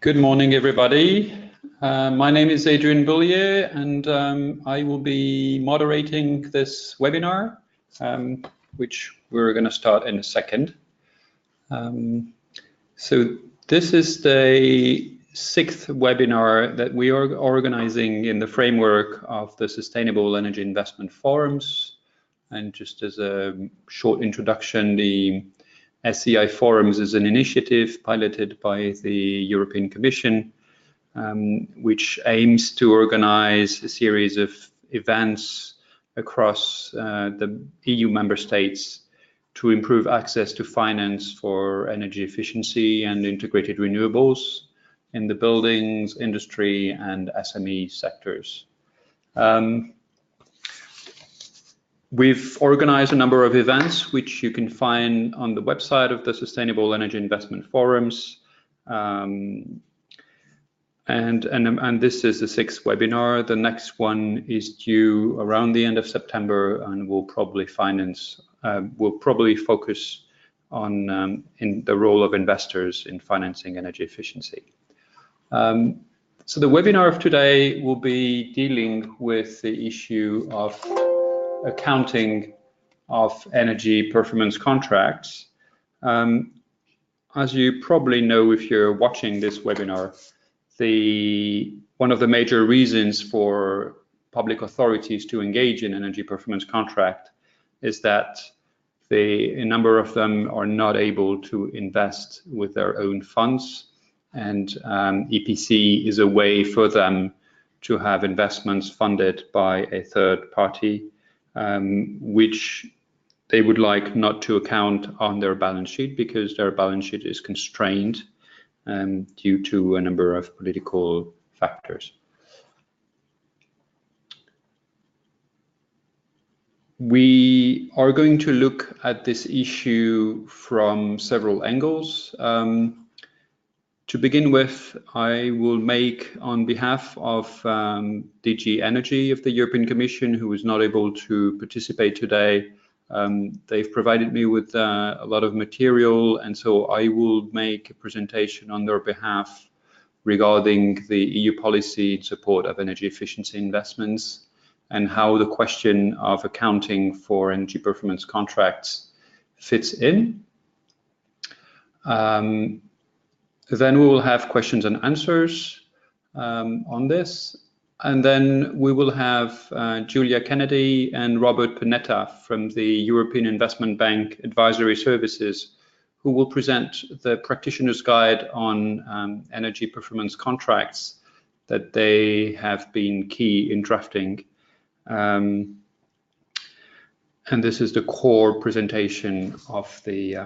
Good morning, everybody. My name is Adrian Boulier, and I will be moderating this webinar, which we're going to start in a second. So this is the 6th webinar that we are organizing in the framework of the Sustainable Energy Investment Forums. And just as a short introduction, the SEI Forums is an initiative piloted by the European Commission, which aims to organize a series of events across the EU member states to improve access to finance for energy efficiency and integrated renewables in the buildings, industry, and SME sectors. We've organized a number of events, which you can find on the website of the Sustainable Energy Investment Forums. And this is the 6th webinar. The next one is due around the end of September, and will probably focus on in the role of investors in financing energy efficiency. So the webinar of today will be dealing with the issue of accounting of energy performance contracts. As you probably know, if you're watching this webinar, one of the major reasons for public authorities to engage in energy performance contract is that a number of them are not able to invest with their own funds, and EPC is a way for them to have investments funded by a third party, which they would like not to account on their balance sheet because their balance sheet is constrained due to a number of political factors. We are going to look at this issue from several angles. To begin with, I will make, on behalf of DG Energy of the European Commission, who is not able to participate today, they've provided me with a lot of material, and so I will make a presentation on their behalf regarding the EU policy in support of energy efficiency investments and how the question of accounting for energy performance contracts fits in. Then we will have questions and answers on this. And then we will have Julia Kennedy and Robert Panetta from the European Investment Bank Advisory Services, who will present the Practitioner's Guide on energy performance contracts that they have been key in drafting. And this is the core presentation of the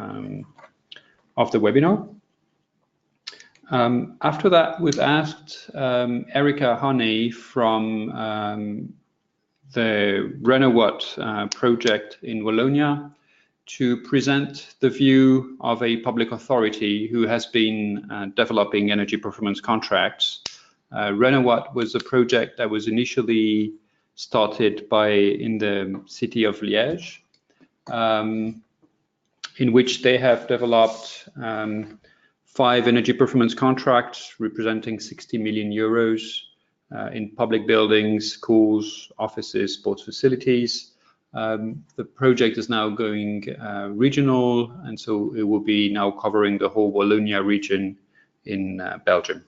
webinar. After that, we've asked Erika Honey from the Rena project in Wallonia to present the view of a public authority who has been developing energy performance contracts. Rena was a project that was initially started in the city of Liège, in which they have developed 5 energy performance contracts representing 60 million euros in public buildings, schools, offices, sports facilities. The project is now going regional, and so it will be now covering the whole Wallonia region in Belgium.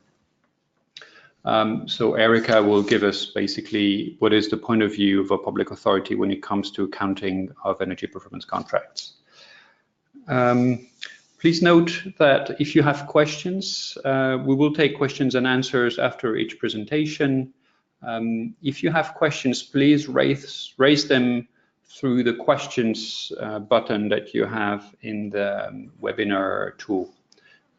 So Erika will give us basically what is the point of view of a public authority when it comes to accounting of energy performance contracts. Please note that if you have questions, we will take questions and answers after each presentation. If you have questions, please raise them through the questions button that you have in the webinar tool.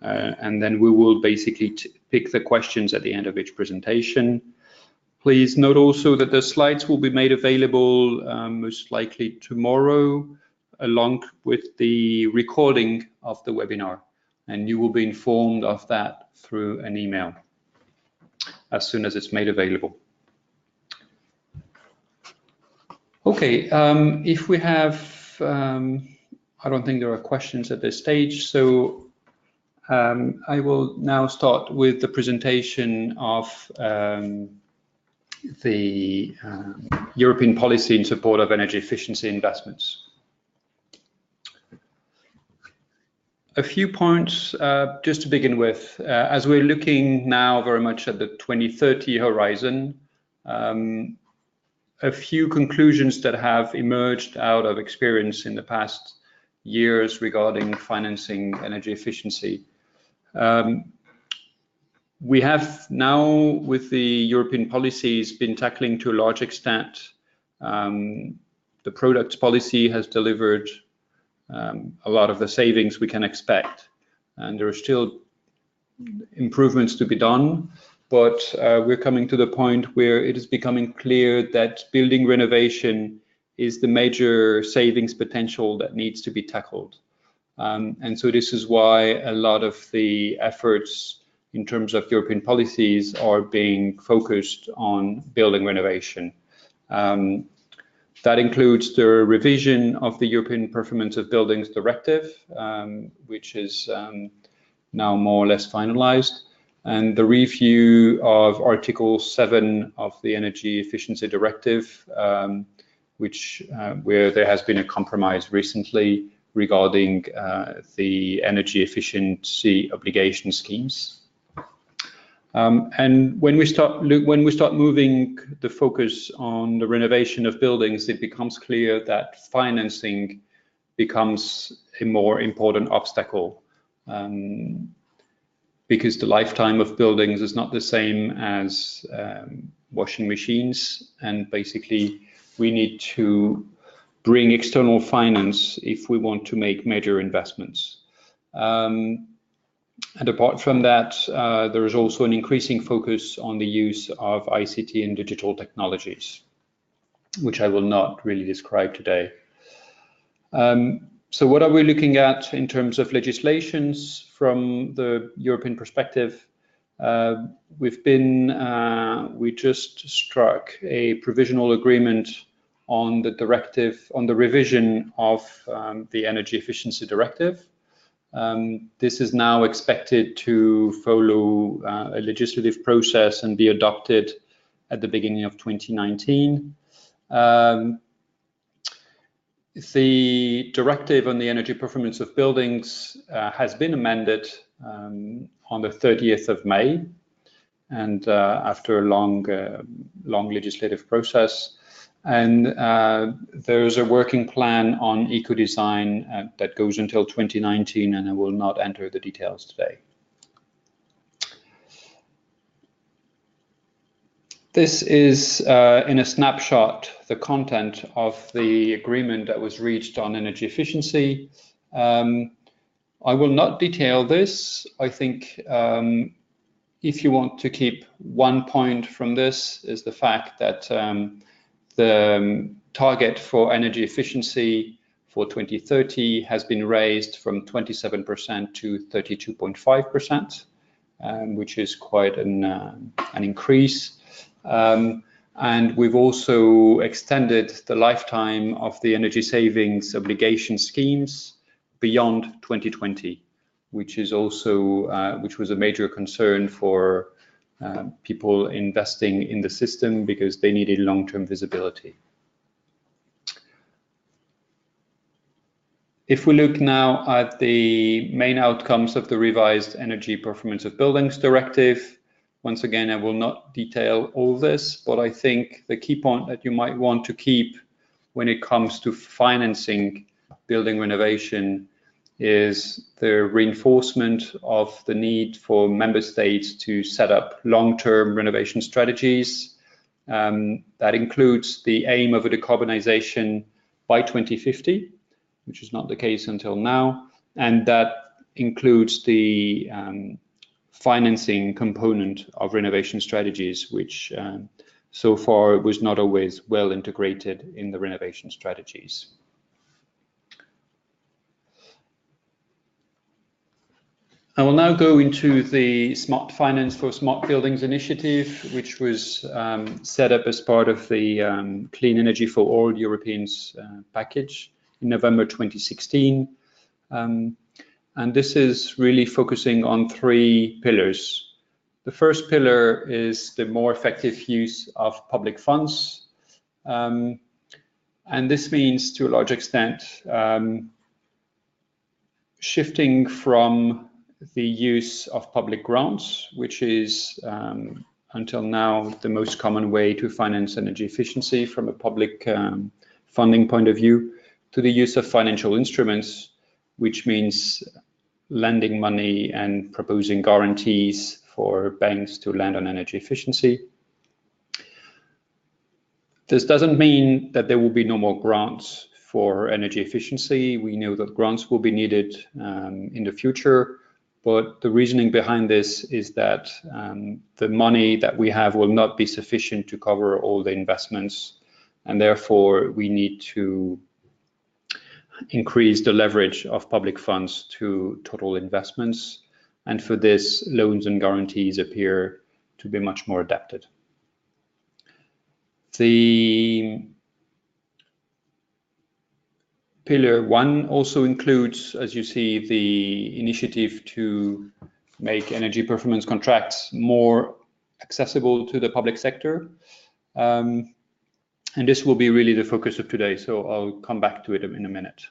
And then we will basically pick the questions at the end of each presentation. Please note also that the slides will be made available most likely tomorrow, along with the recording of the webinar, and you will be informed of that through an email as soon as it's made available. Okay, if we have, I don't think there are questions at this stage, so I will now start with the presentation of the European policy in support of energy efficiency investments. A few points just to begin with. As we're looking now very much at the 2030 horizon, a few conclusions that have emerged out of experience in the past years regarding financing energy efficiency. We have now, with the European policies, been tackling to a large extent. The products policy has delivered a lot of the savings we can expect, and there are still improvements to be done, but we're coming to the point where it is becoming clear that building renovation is the major savings potential that needs to be tackled. And so this is why a lot of the efforts in terms of European policies are being focused on building renovation. That includes the revision of the European Performance of Buildings Directive, which is now more or less finalized, and the review of Article 7 of the Energy Efficiency Directive, where there has been a compromise recently regarding the energy efficiency obligation schemes. And when we start moving the focus on the renovation of buildings, it becomes clear that financing becomes a more important obstacle, because the lifetime of buildings is not the same as washing machines, and basically we need to bring external finance if we want to make major investments. And apart from that, there is also an increasing focus on the use of ICT and digital technologies, which I will not really describe today. So what are we looking at in terms of legislations from the European perspective? We just struck a provisional agreement on the directive, on the revision of the Energy Efficiency Directive. This is now expected to follow a legislative process and be adopted at the beginning of 2019. The directive on the energy performance of buildings has been amended on the 30th of May, and after a long legislative process. And there's a working plan on eco-design that goes until 2019, and I will not enter the details today. This is, in a snapshot, the content of the agreement that was reached on energy efficiency. I will not detail this. I think if you want to keep one point from this is the fact that the target for energy efficiency for 2030 has been raised from 27% to 32.5%, which is quite an increase. And we've also extended the lifetime of the energy savings obligation schemes beyond 2020, which is also which was a major concern for people investing in the system because they needed long-term visibility. If we look now at the main outcomes of the revised Energy Performance of Buildings Directive, once again, I will not detail all this, but I think the key point that you might want to keep when it comes to financing building renovation is the reinforcement of the need for member states to set up long-term renovation strategies. That includes the aim of a decarbonization by 2050, which is not the case until now, and that includes the financing component of renovation strategies, which so far was not always well integrated in the renovation strategies. I will now go into the Smart Finance for Smart Buildings initiative, which was set up as part of the Clean Energy for All Europeans package in November 2016. And this is really focusing on 3 pillars. The first pillar is the more effective use of public funds. And this means, to a large extent, shifting from the use of public grants, which is until now the most common way to finance energy efficiency from a public funding point of view, to the use of financial instruments, which means lending money and proposing guarantees for banks to lend on energy efficiency. This doesn't mean that there will be no more grants for energy efficiency. We know that grants will be needed in the future, but the reasoning behind this is that the money that we have will not be sufficient to cover all the investments, and therefore we need to increase the leverage of public funds to total investments. And for this, loans and guarantees appear to be much more adapted. The Pillar 1 also includes, as you see, the initiative to make energy performance contracts more accessible to the public sector. And this will be really the focus of today, so I'll come back to it in a minute.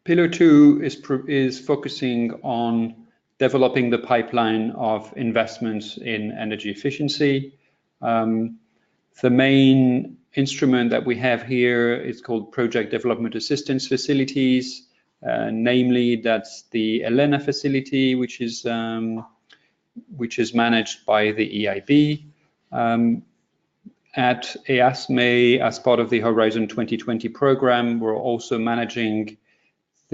Pillar 2 is focusing on developing the pipeline of investments in energy efficiency. The main instrument that we have here is called Project Development Assistance Facilities. Namely, that's the ELENA facility, which is managed by the EIB. At EASME, as part of the Horizon 2020 program, we're also managing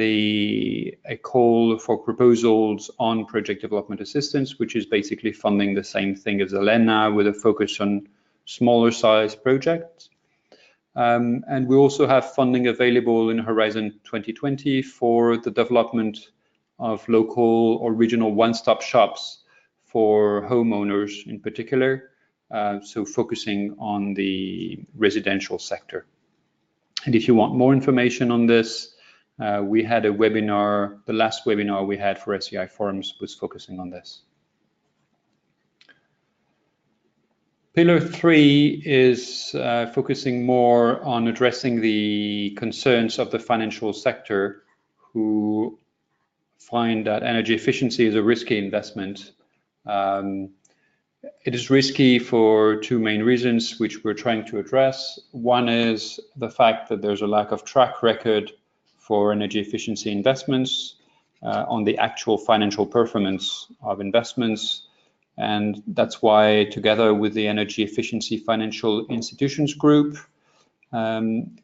a call for proposals on project development assistance, which is basically funding the same thing as ELENA with a focus on smaller size projects. And we also have funding available in Horizon 2020 for the development of local or regional one-stop shops for homeowners in particular, so focusing on the residential sector. And if you want more information on this, we had a webinar, the last webinar we had for SEI Forums was focusing on this. Pillar 3 is focusing more on addressing the concerns of the financial sector, who find that energy efficiency is a risky investment. It is risky for 2 main reasons, which we're trying to address. One is the fact that there's a lack of track record for energy efficiency investments on the actual financial performance of investments. And that's why, together with the Energy Efficiency Financial Institutions Group,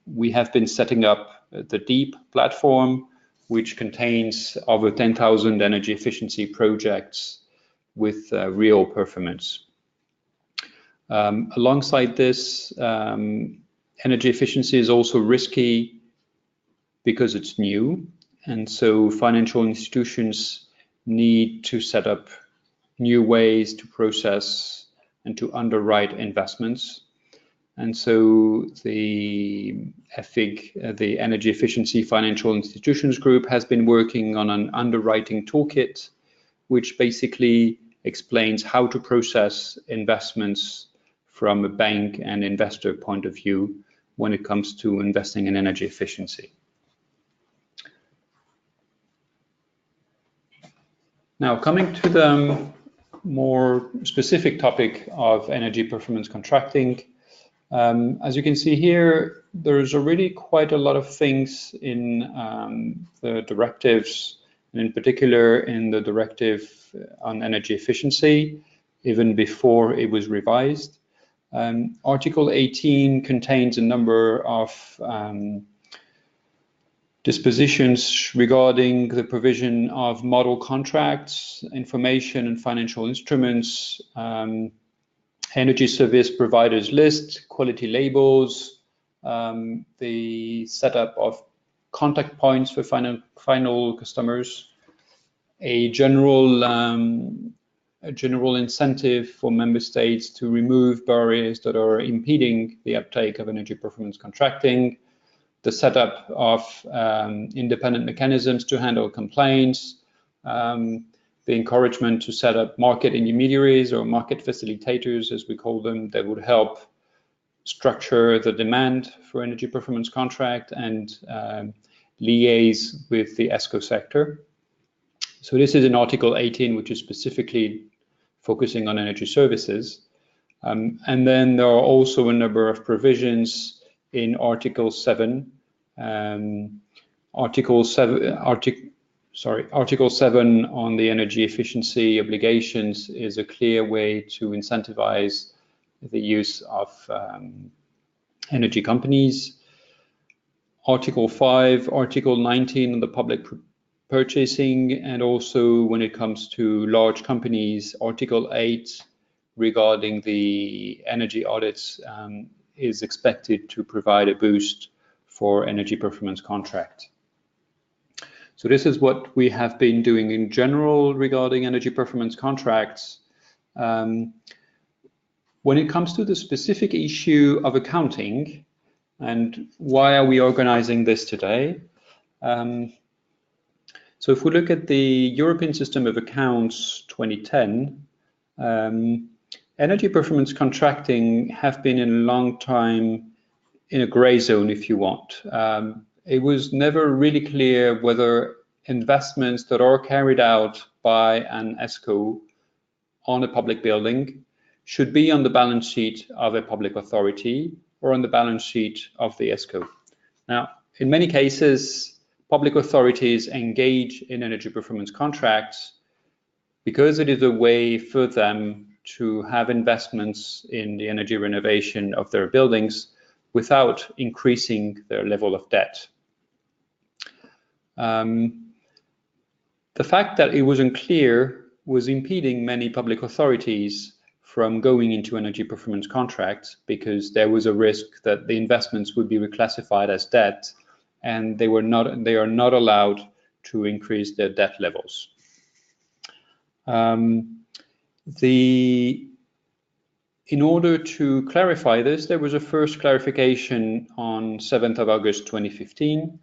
we have been setting up the DEEP platform, which contains over 10,000 energy efficiency projects with real performance. Alongside this, energy efficiency is also risky because it's new, and so financial institutions need to set up new ways to process and to underwrite investments. And so the EFIG, the Energy Efficiency Financial Institutions Group, has been working on an underwriting toolkit, which basically explains how to process investments from a bank and investor point of view when it comes to investing in energy efficiency. Now, coming to the more specific topic of energy performance contracting, as you can see here, there's already quite a lot of things in the directives, and in particular in the directive on energy efficiency, even before it was revised. Article 18 contains a number of dispositions regarding the provision of model contracts, information and financial instruments, energy service providers list, quality labels, the setup of contact points for final customers, a general incentive for member states to remove barriers that are impeding the uptake of energy performance contracting, the setup of independent mechanisms to handle complaints, the encouragement to set up market intermediaries or market facilitators, as we call them, that would help structure the demand for energy performance contract and liaise with the ESCO sector. So this is in Article 18, which is specifically focusing on energy services. And then there are also a number of provisions in Article 7. Article 7 on the energy efficiency obligations is a clear way to incentivize the use of energy companies. Article 5, Article 19 on the public purchasing, and also when it comes to large companies, Article 8 regarding the energy audits is expected to provide a boost for energy performance contract. So this is what we have been doing in general regarding energy performance contracts. When it comes to the specific issue of accounting, and why are we organizing this today? So if we look at the European System of Accounts 2010, energy performance contracting have been in a long time in a gray zone, if you want. It was never really clear whether investments that are carried out by an ESCO on a public building should be on the balance sheet of a public authority or on the balance sheet of the ESCO. Now, in many cases, public authorities engage in energy performance contracts because it is a way for them to have investments in the energy renovation of their buildings without increasing their level of debt. The fact that it wasn't clear was impeding many public authorities from going into energy performance contracts because there was a risk that the investments would be reclassified as debt, and they are not allowed to increase their debt levels. In order to clarify this, there was a first clarification on 7th of August 2015,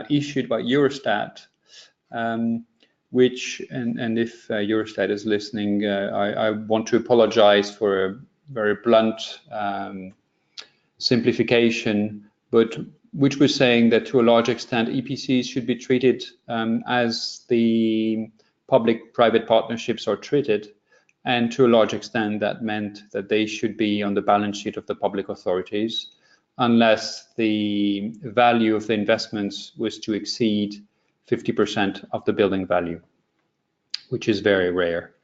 issued by Eurostat, which, and if Eurostat is listening, I want to apologize for a very blunt simplification, but which was saying that to a large extent EPCs should be treated as the public-private partnerships are treated, and to a large extent that meant that they should be on the balance sheet of the public authorities unless the value of the investments was to exceed 50% of the building value, which is very rare.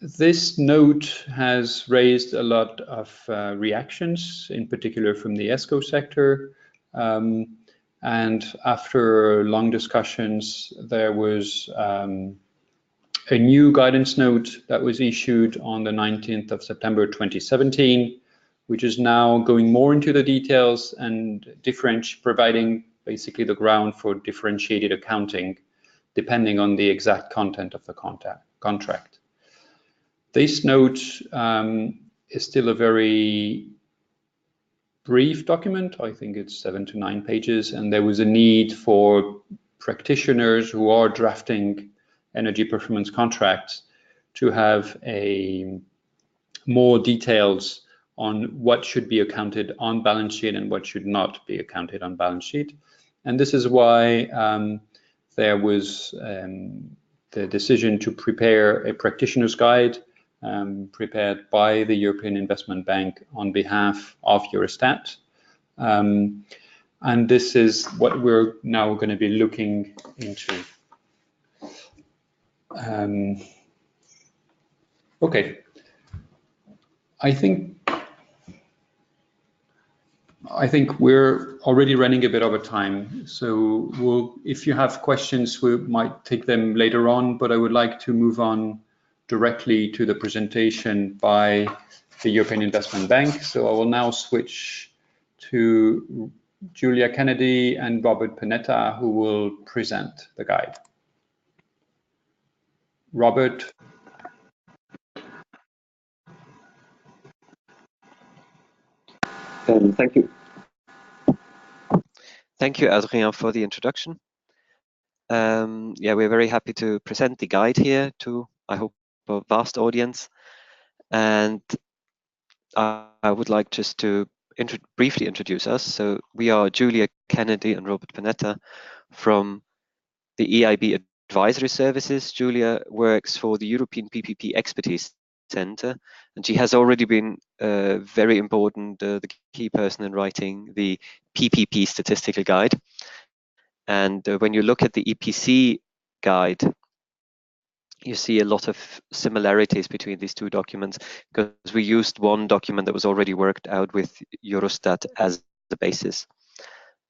This note has raised a lot of reactions, in particular from the ESCO sector. And after long discussions, there was a new guidance note that was issued on the 19th of September 2017, which is now going more into the details and providing basically the ground for differentiated accounting depending on the exact content of the contract. This note is still a very brief document. I think it's 7 to 9 pages, and there was a need for practitioners who are drafting energy performance contracts to have more details on what should be accounted on balance sheet and what should not be accounted on balance sheet. And this is why there was the decision to prepare a practitioner's guide prepared by the European Investment Bank on behalf of Eurostat. And this is what we're now going to be looking into. Okay, I think we're already running a bit over time, so if you have questions, we might take them later on, but I would like to move on directly to the presentation by the European Investment Bank. So I will now switch to Julia Kennedy and Robert Panetta, who will present the guide. Robert. Thank you. Thank you, Adrien, for the introduction. Yeah, we're very happy to present the guide here to, I hope, a vast audience. And I would like just to briefly introduce us. So we are Julia Kennedy and Robert Panetta from the EIB Advisory Services. Julia works for the European PPP Expertise Center, and she has already been very important, the key person in writing the PPP Statistical Guide. And when you look at the EPC guide, you see a lot of similarities between these two documents, because we used one document that was already worked out with Eurostat as the basis.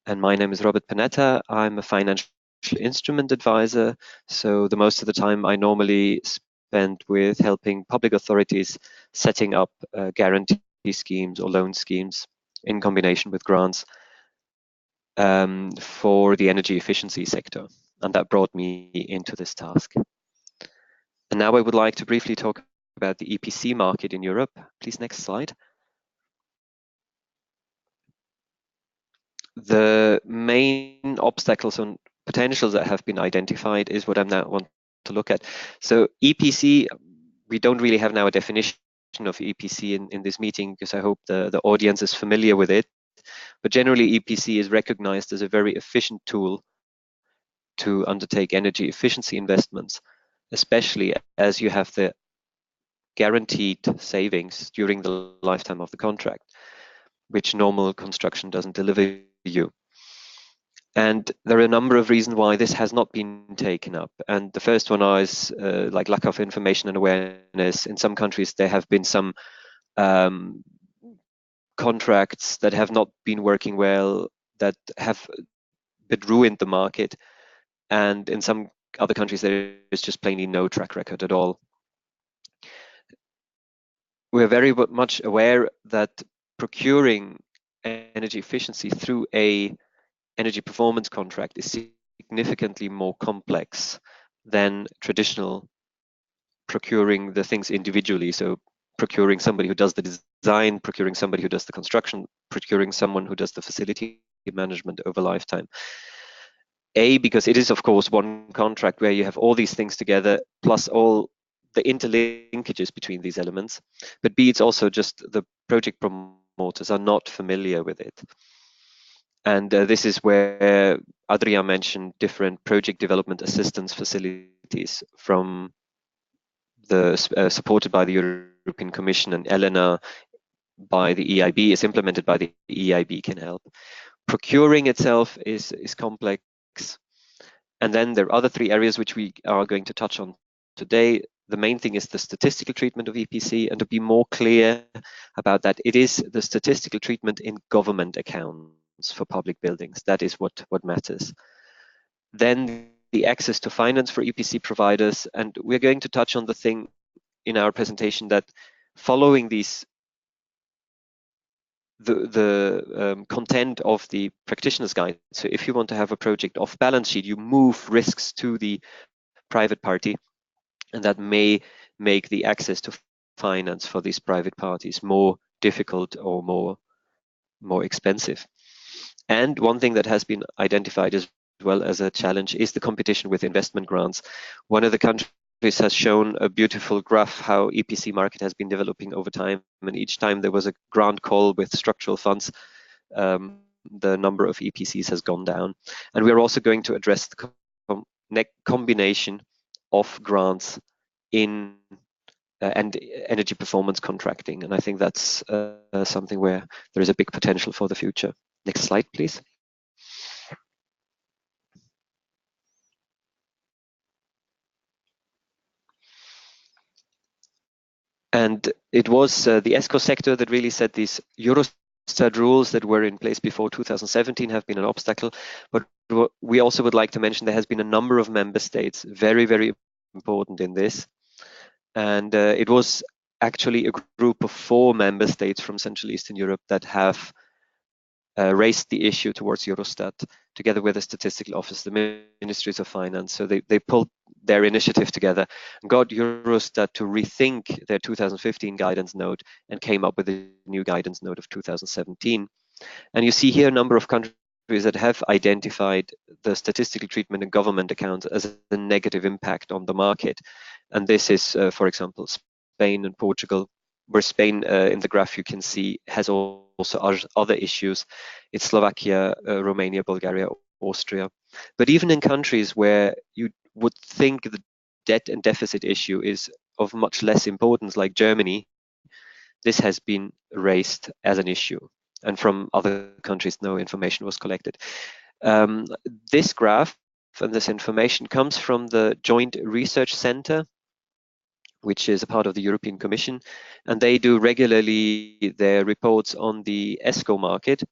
And my name is Robert Panetta. I'm a financial instrument advisor. So the most of the time I normally spend with helping public authorities setting up guarantee schemes or loan schemes in combination with grants for the energy efficiency sector. And that brought me into this task. And now I would like to briefly talk about the EPC market in Europe. Please, next slide. The main obstacles and potentials that have been identified is what I now want to look at. So EPC, we don't really have now a definition of EPC in this meeting, because I hope the audience is familiar with it. But generally, EPC is recognized as a very efficient tool to undertake energy efficiency investments, especially as you have the guaranteed savings during the lifetime of the contract, which normal construction doesn't deliver you. And there are a number of reasons why this has not been taken up. And the first one is like lack of information and awareness. In some countries, there have been some contracts that have not been working well, that have ruined the market. And in some other countries, there is just plainly no track record at all. We're very much aware that procuring energy efficiency through a energy performance contract is significantly more complex than traditional procuring the things individually. So procuring somebody who does the design, procuring somebody who does the construction, procuring someone who does the facility management over lifetime. A, because it is of course one contract where you have all these things together, plus all the interlinkages between these elements. But B, it's also just the project promoters are not familiar with it. And this is where Adrien mentioned different project development assistance facilities from the supported by the European Commission, and Elena by the EIB is implemented by the EIB can help. Procuring itself is complex. And then there are other three areas which we are going to touch on today. The main thing is the statistical treatment of EPC, and to be more clear about that, it is the statistical treatment in government accounts for public buildings. That is what matters. Then the access to finance for EPC providers, and we're going to touch on the thing in our presentation that following these the content of the practitioner's guide. So if you want to have a project off balance sheet, you move risks to the private party, and that may make the access to finance for these private parties more difficult or more expensive. And one thing that has been identified as well as a challenge is the competition with investment grants. One of the countries has shown a beautiful graph how EPC market has been developing over time, and each time there was a grant call with structural funds, the number of EPCs has gone down. And we're also going to address the combination of grants in and energy performance contracting, and I think that's something where there is a big potential for the future. Next slide, please. And it was the ESCO sector that really said these Eurostat rules that were in place before 2017 have been an obstacle. But we also would like to mention there has been a number of member states, very, very important in this. And it was actually a group of 4 member states from Central Eastern Europe that have raised the issue towards Eurostat, together with the Statistical Office, the Ministries of Finance. So they pulled their initiative together and got Eurostat to rethink their 2015 guidance note and came up with a new guidance note of 2017. And you see here a number of countries that have identified the statistical treatment in government accounts as a negative impact on the market. And this is, for example, Spain and Portugal, where Spain, in the graph you can see, has also other issues. It's Slovakia, Romania, Bulgaria, Austria. But even in countries where you would think the debt and deficit issue is of much less importance, like Germany, this has been raised as an issue. And from other countries, no information was collected. This graph and this information comes from the Joint Research Center, which is a part of the European Commission, and they do regularly their reports on the ESCO market,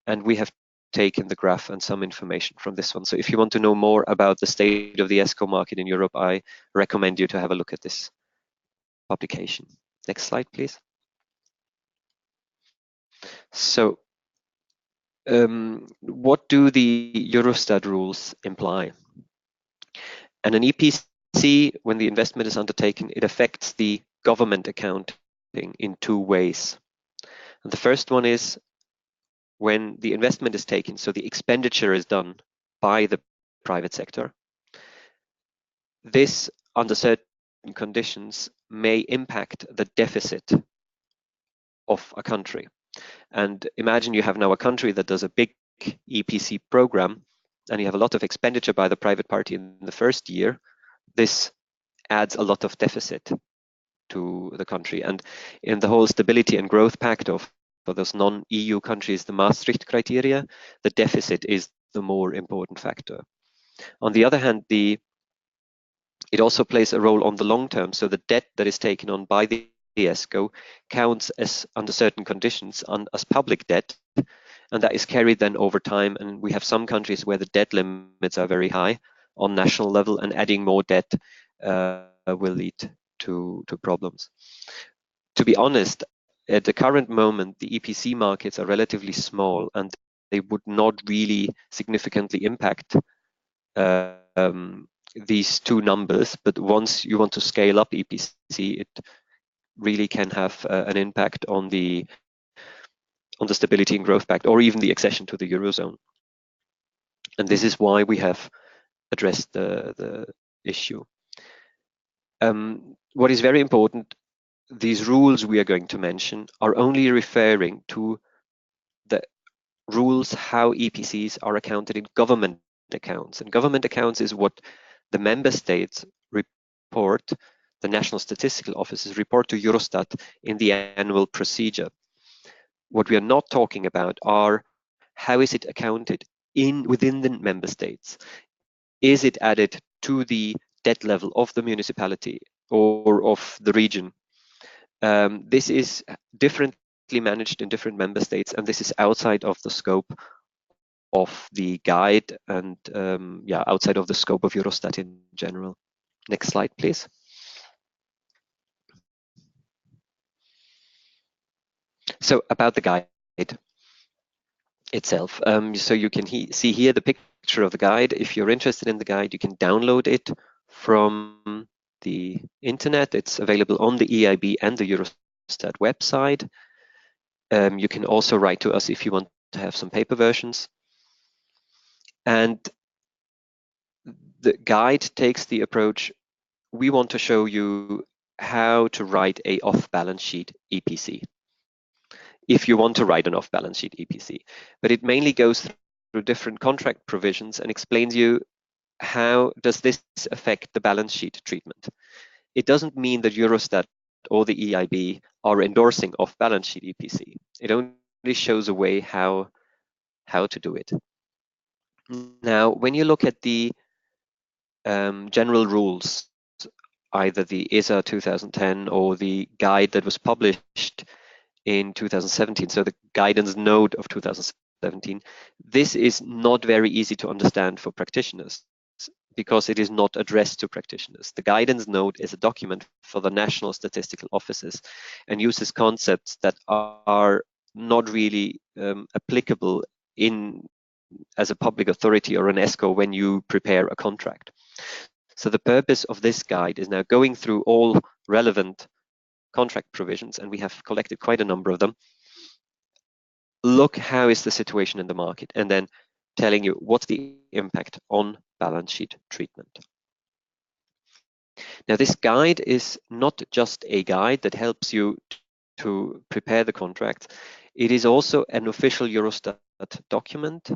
and we have taken the graph and some information from this one. So if you want to know more about the state of the ESCO market in Europe, I recommend you to have a look at this publication. Next slide, please. So what do the Eurostat rules imply? And an EPC, when the investment is undertaken, it affects the government accounting in two ways. And the first one is when the investment is taken, so the expenditure is done by the private sector. This, under certain conditions, may impact the deficit of a country. And imagine you have now a country that does a big EPC program, and you have a lot of expenditure by the private party in the first year. This adds a lot of deficit to the country. And in the whole Stability and Growth Pact for those non-EU countries, the Maastricht criteria, the deficit is the more important factor. On the other hand, it also plays a role on the long term. So the debt that is taken on by the ESCO counts as, under certain conditions, as public debt, and that is carried then over time. And we have some countries where the debt limits are very high on national level, and adding more debt will lead to problems. To be honest, at the current moment, the EPC markets are relatively small, and they would not really significantly impact these two numbers. But once you want to scale up EPC, it really can have an impact on the Stability and Growth Pact, or even the accession to the Eurozone. And this is why we have addressed the issue. What is very important, these rules we are going to mention are only referring to the rules how EPCs are accounted in government accounts. And government accounts is what the member states report, the national statistical offices report to Eurostat in the annual procedure. What we are not talking about are how is it accounted within the member states. Is it added to the debt level of the municipality or of the region? This is differently managed in different member states, and this is outside of the scope of the guide and outside of the scope of Eurostat in general. Next slide, please. So about the guide itself. So you can see here the picture of the guide. If you're interested in the guide, you can download it from the internet. It's available on the EIB and the Eurostat website. You can also write to us if you want to have some paper versions. And the guide takes the approach, we want to show you how to write a off-balance sheet EPC, if you want to write an off-balance sheet EPC. But it mainly goes through different contract provisions and explains you how does this affect the balance sheet treatment. It doesn't mean that Eurostat or the EIB are endorsing off-balance sheet EPC. It only shows a way how to do it. Now, when you look at the general rules, either the ESA 2010 or the guide that was published in 2017, so the guidance note of 2017, this is not very easy to understand for practitioners because it is not addressed to practitioners. The guidance note is a document for the national statistical offices and uses concepts that are not really applicable as a public authority or an ESCO when you prepare a contract. So the purpose of this guide is now going through all relevant contract provisions, and we have collected quite a number of them. Look, how is the situation in the market? And then telling you what's the impact on balance sheet treatment. Now, this guide is not just a guide that helps you to prepare the contract. It is also an official Eurostat document.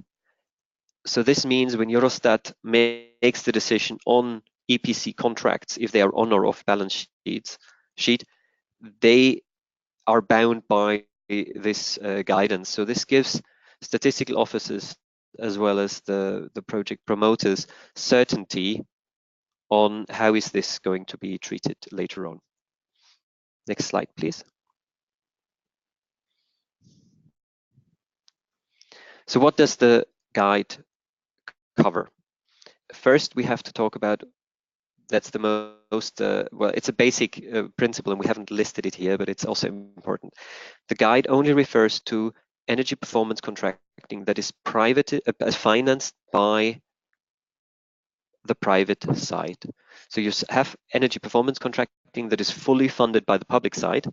So this means when Eurostat makes the decision on EPC contracts, if they are on or off balance sheet, they are bound by this guidance. So this gives statistical officers as well as the project promoters certainty on how is this going to be treated later on. Next slide, please. So what does the guide cover? First, we have to talk about, that's the most, well, it's a basic principle and we haven't listed it here, but it's also important. The guide only refers to energy performance contracting that is financed by the private side. So you have energy performance contracting that is fully funded by the public side,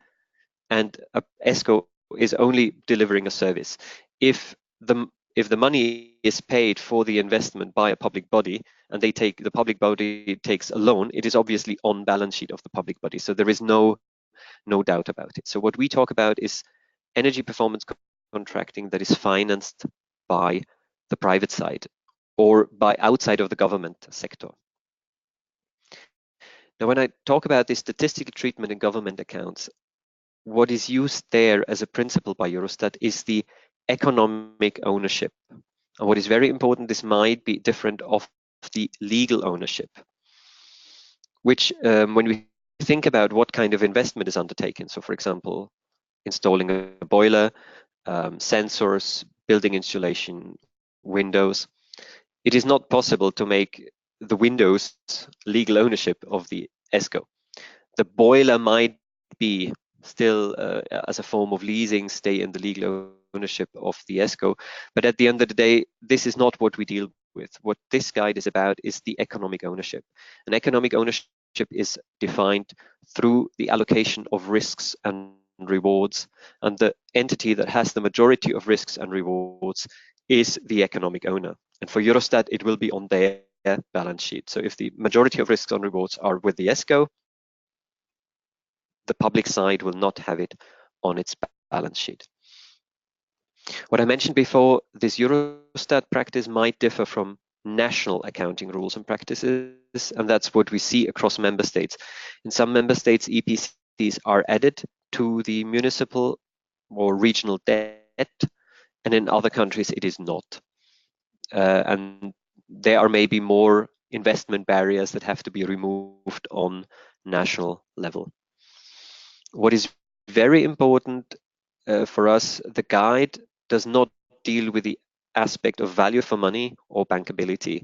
and a ESCO is only delivering a service. If the money is paid for the investment by a public body and the public body takes a loan, it is obviously on balance sheet of the public body. So there is no doubt about it. So what we talk about is energy performance contracting that is financed by the private side or by outside of the government sector. Now, when I talk about this statistical treatment in government accounts, what is used there as a principle by Eurostat is the economic ownership. And what is very important, this might be different of the legal ownership, which when we think about what kind of investment is undertaken, so for example, installing a boiler, sensors, building insulation, windows, it is not possible to make the windows legal ownership of the ESCO. The boiler might be still as a form of leasing stay in the legal ownership of the ESCO, but at the end of the day, this is not what we deal with. What this guide is about is the economic ownership. And economic ownership is defined through the allocation of risks and rewards, and the entity that has the majority of risks and rewards is the economic owner. And for Eurostat, it will be on their balance sheet. So if the majority of risks and rewards are with the ESCO, the public side will not have it on its balance sheet. What I mentioned before, this Eurostat practice might differ from national accounting rules and practices, and that's what we see across member states. In some member states, EPCs are added to the municipal or regional debt, and in other countries it is not. And there are maybe more investment barriers that have to be removed on national level. What is very important for us, the guide does not deal with the aspect of value for money or bankability.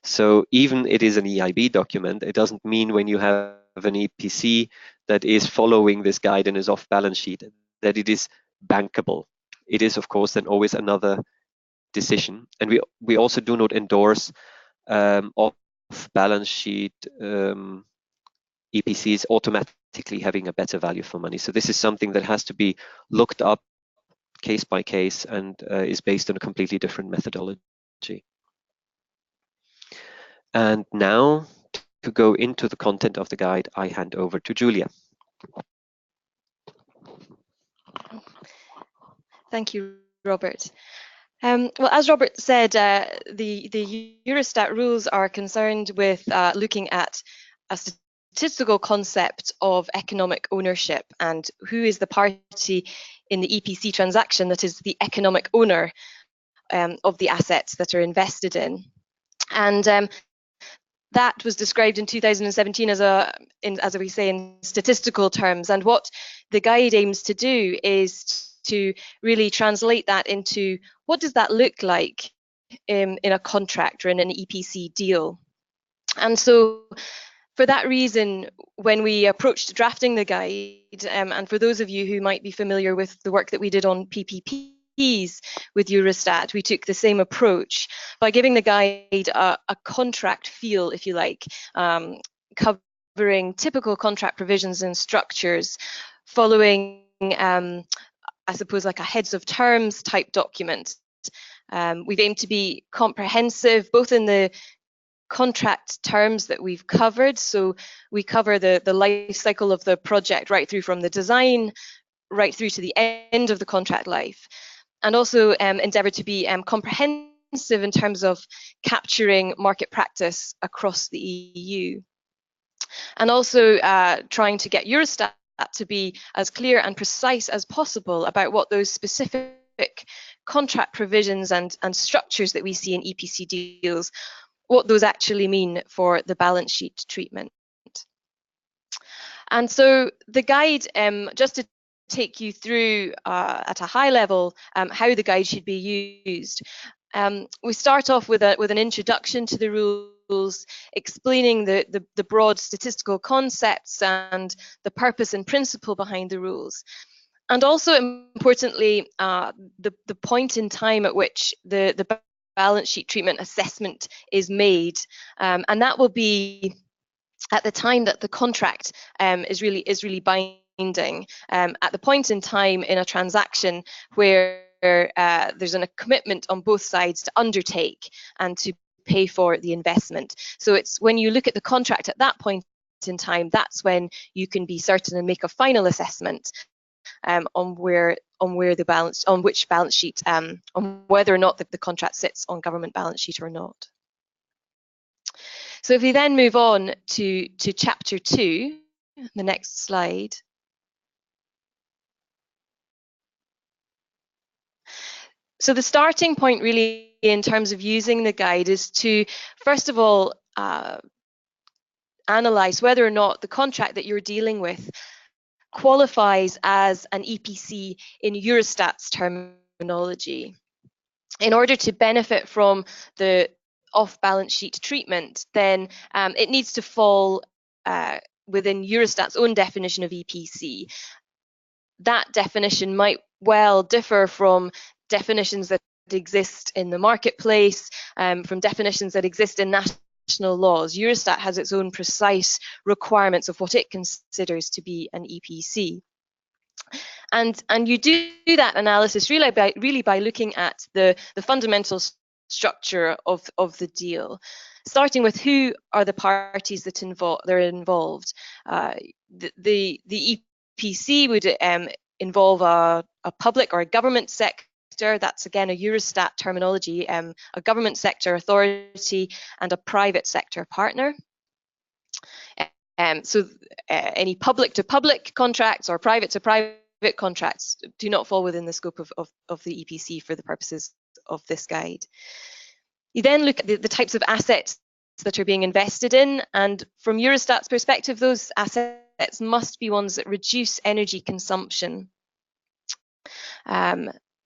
So even it is an EIB document, it doesn't mean when you have an EPC that is following this guide and is off balance sheet that it is bankable. It is, of course, then always another decision. And we also do not endorse off balance sheet EPCs automatically having a better value for money. So this is something that has to be looked up case by case and is based on a completely different methodology. And now, to go into the content of the guide, I hand over to Julia. Thank you, Robert. Well, as Robert said, the Eurostat rules are concerned with looking at a statistical concept of economic ownership and who is the party in the EPC transaction that is the economic owner of the assets that are invested in. And that was described in 2017 as we say, in statistical terms. And what the guide aims to do is to really translate that into what does that look like in a contract or in an EPC deal. And so for that reason, when we approached drafting the guide, and for those of you who might be familiar with the work that we did on PPPs with Eurostat, we took the same approach by giving the guide a contract feel, if you like, covering typical contract provisions and structures, following I suppose like a heads of terms type document. We've aimed to be comprehensive, both in the contract terms that we've covered. So we cover the life cycle of the project right through from the design right through to the end of the contract life, and also endeavour to be comprehensive in terms of capturing market practice across the EU, and also trying to get Eurostat to be as clear and precise as possible about what those specific contract provisions and structures that we see in EPC deals, what those actually mean for the balance sheet treatment. And so the guide, just to take you through at a high level how the guide should be used. We start off with an introduction to the rules, explaining the broad statistical concepts and the purpose and principle behind the rules. And also importantly, the point in time at which the balance sheet treatment assessment is made, and that will be at the time that the contract is really binding, at the point in time in a transaction where there's a commitment on both sides to undertake and to pay for the investment. So it's when you look at the contract at that point in time, that's when you can be certain and make a final assessment on which balance sheet, on whether or not the contract sits on government balance sheet or not. So if we then move on to chapter 2, the next slide. So the starting point really in terms of using the guide is to, first of all, analyse whether or not the contract that you're dealing with qualifies as an EPC in Eurostat's terminology. In order to benefit from the off-balance sheet treatment, then it needs to fall within Eurostat's own definition of EPC. That definition might well differ from definitions that exist in the marketplace, from definitions that exist in national laws. Eurostat has its own precise requirements of what it considers to be an EPC. And you do that analysis really by looking at the fundamental structure of the deal, starting with who are the parties that are involved. The EPC would involve a public or a government sector. That's again a Eurostat terminology, a government sector authority and a private sector partner. So any public to public contracts or private to private contracts do not fall within the scope of the EPC for the purposes of this guide. You then look at the types of assets that are being invested in, and from Eurostat's perspective, those assets must be ones that reduce energy consumption.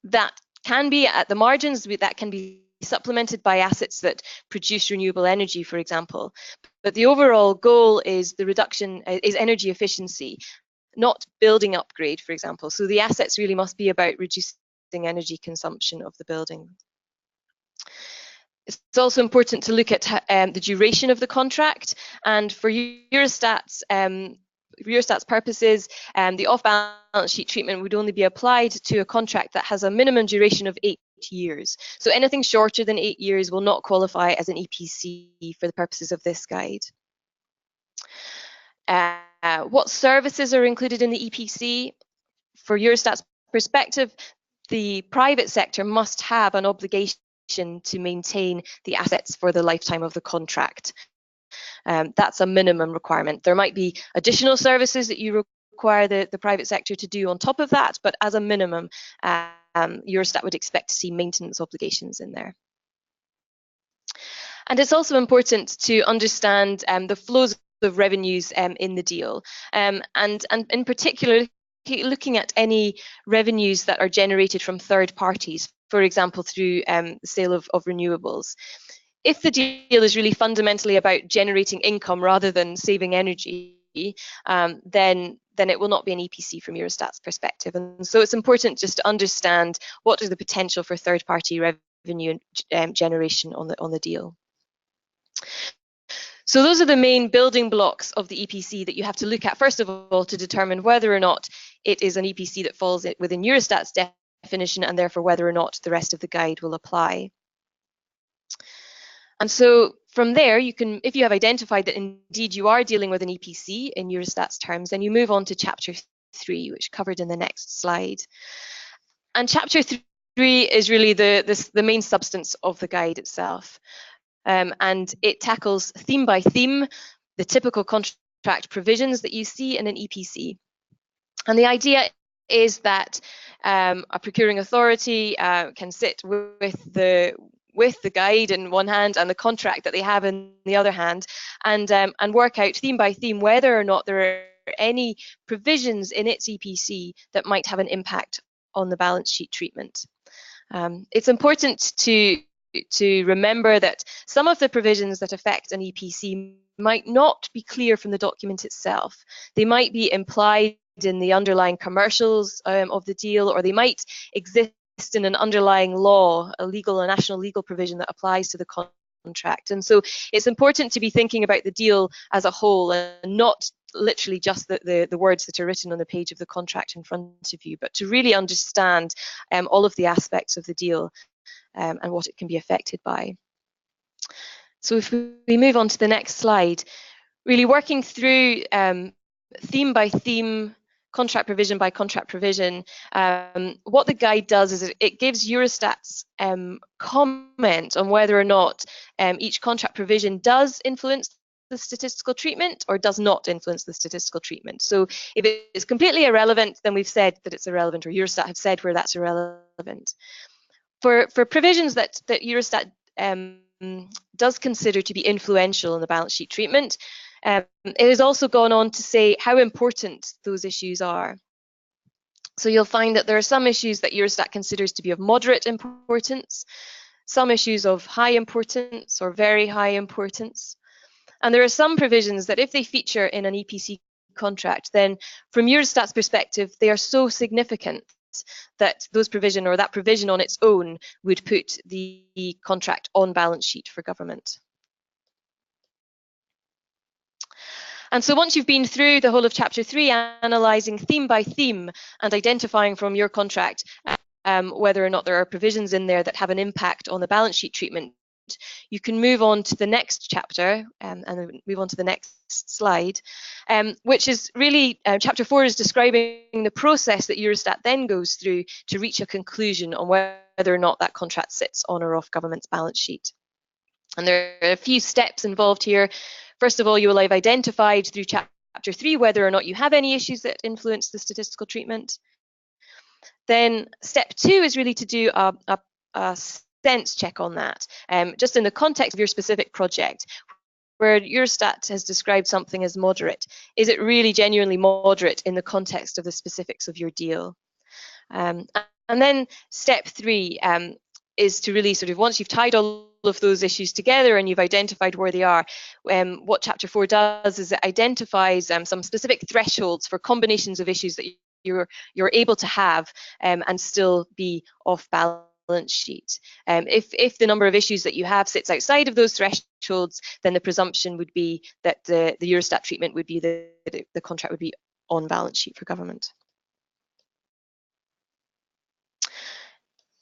That can be at the margins, that can be supplemented by assets that produce renewable energy, for example. But the overall goal is the reduction, is energy efficiency, not building upgrade, for example. So the assets really must be about reducing energy consumption of the building. It's also important to look at the duration of the contract, and for Eurostat's purposes, the off-balance sheet treatment would only be applied to a contract that has a minimum duration of 8 years. So anything shorter than 8 years will not qualify as an EPC for the purposes of this guide. What services are included in the EPC? For Eurostat's perspective, the private sector must have an obligation to maintain the assets for the lifetime of the contract. That's a minimum requirement. There might be additional services that you require the private sector to do on top of that, but as a minimum, Eurostat would expect to see maintenance obligations in there. And it's also important to understand the flows of revenues in the deal, and in particular looking at any revenues that are generated from third parties, for example through the sale of renewables. If the deal is really fundamentally about generating income rather than saving energy, then it will not be an EPC from Eurostat's perspective. And so it's important just to understand what is the potential for third-party revenue generation on the deal. So those are the main building blocks of the EPC that you have to look at, first of all, to determine whether or not it is an EPC that falls within Eurostat's definition and therefore whether or not the rest of the guide will apply. And so from there, you can, if you have identified that indeed you are dealing with an EPC in Eurostat's terms, then you move on to Chapter 3, which covered in the next slide. And Chapter 3 is really the main substance of the guide itself. And it tackles theme by theme the typical contract provisions that you see in an EPC. And the idea is that a procuring authority can sit with the guide in one hand and the contract that they have in the other hand, and work out theme by theme whether or not there are any provisions in its EPC that might have an impact on the balance sheet treatment. It's important to remember that some of the provisions that affect an EPC might not be clear from the document itself. They might be implied in the underlying commercials of the deal, or they might exist in an underlying law, a national legal provision that applies to the contract. And so it's important to be thinking about the deal as a whole and not literally just the words that are written on the page of the contract in front of you, but to really understand all of the aspects of the deal and what it can be affected by. So if we move on to the next slide, really working through theme by theme, contract provision by contract provision, what the guide does is it gives Eurostat's comment on whether or not each contract provision does influence the statistical treatment or does not influence the statistical treatment. So if it is completely irrelevant, then we've said that it's irrelevant, or Eurostat have said where that's irrelevant. For provisions that Eurostat does consider to be influential in the balance sheet treatment, it has also gone on to say how important those issues are. So you'll find that there are some issues that Eurostat considers to be of moderate importance, some issues of high importance or very high importance. And there are some provisions that if they feature in an EPC contract, then from Eurostat's perspective, they are so significant that those provision or that provision on its own would put the contract on balance sheet for government. And so once you've been through the whole of Chapter 3, analysing theme by theme and identifying from your contract whether or not there are provisions in there that have an impact on the balance sheet treatment, you can move on to the next chapter and move on to the next slide, which is really, Chapter 4 is describing the process that Eurostat then goes through to reach a conclusion on whether or not that contract sits on or off government's balance sheet. And there are a few steps involved here. First of all, you will have identified through Chapter 3 whether or not you have any issues that influence the statistical treatment. Then step 2 is really to do a sense check on that, just in the context of your specific project, where Eurostat has described something as moderate. Is it really genuinely moderate in the context of the specifics of your deal? And then step 3 is to really sort of, once you've tied all of those issues together and you've identified where they are, what Chapter 4 does is it identifies some specific thresholds for combinations of issues that you're able to have and still be off balance sheet. If the number of issues that you have sits outside of those thresholds, then the presumption would be that the Eurostat treatment would be that the contract would be on balance sheet for government.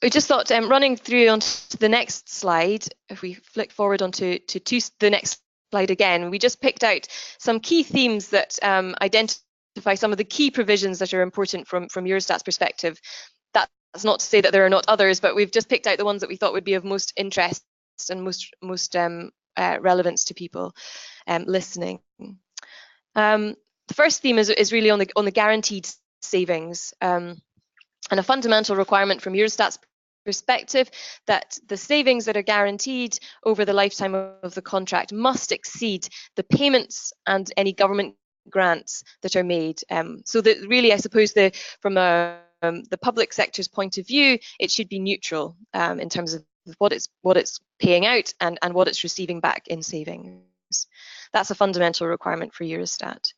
We just thought, running through onto the next slide, if we flick forward onto the next slide again, we just picked out some key themes that identify some of the key provisions that are important from Eurostat's perspective. That's not to say that there are not others, but we've just picked out the ones that we thought would be of most interest and most relevance to people listening. The first theme is really on the guaranteed savings, and a fundamental requirement from Eurostat's perspective that the savings that are guaranteed over the lifetime of the contract must exceed the payments and any government grants that are made. So that really, I suppose, from the public sector's point of view, it should be neutral in terms of what it's paying out and what it's receiving back in savings. That's a fundamental requirement for Eurostat.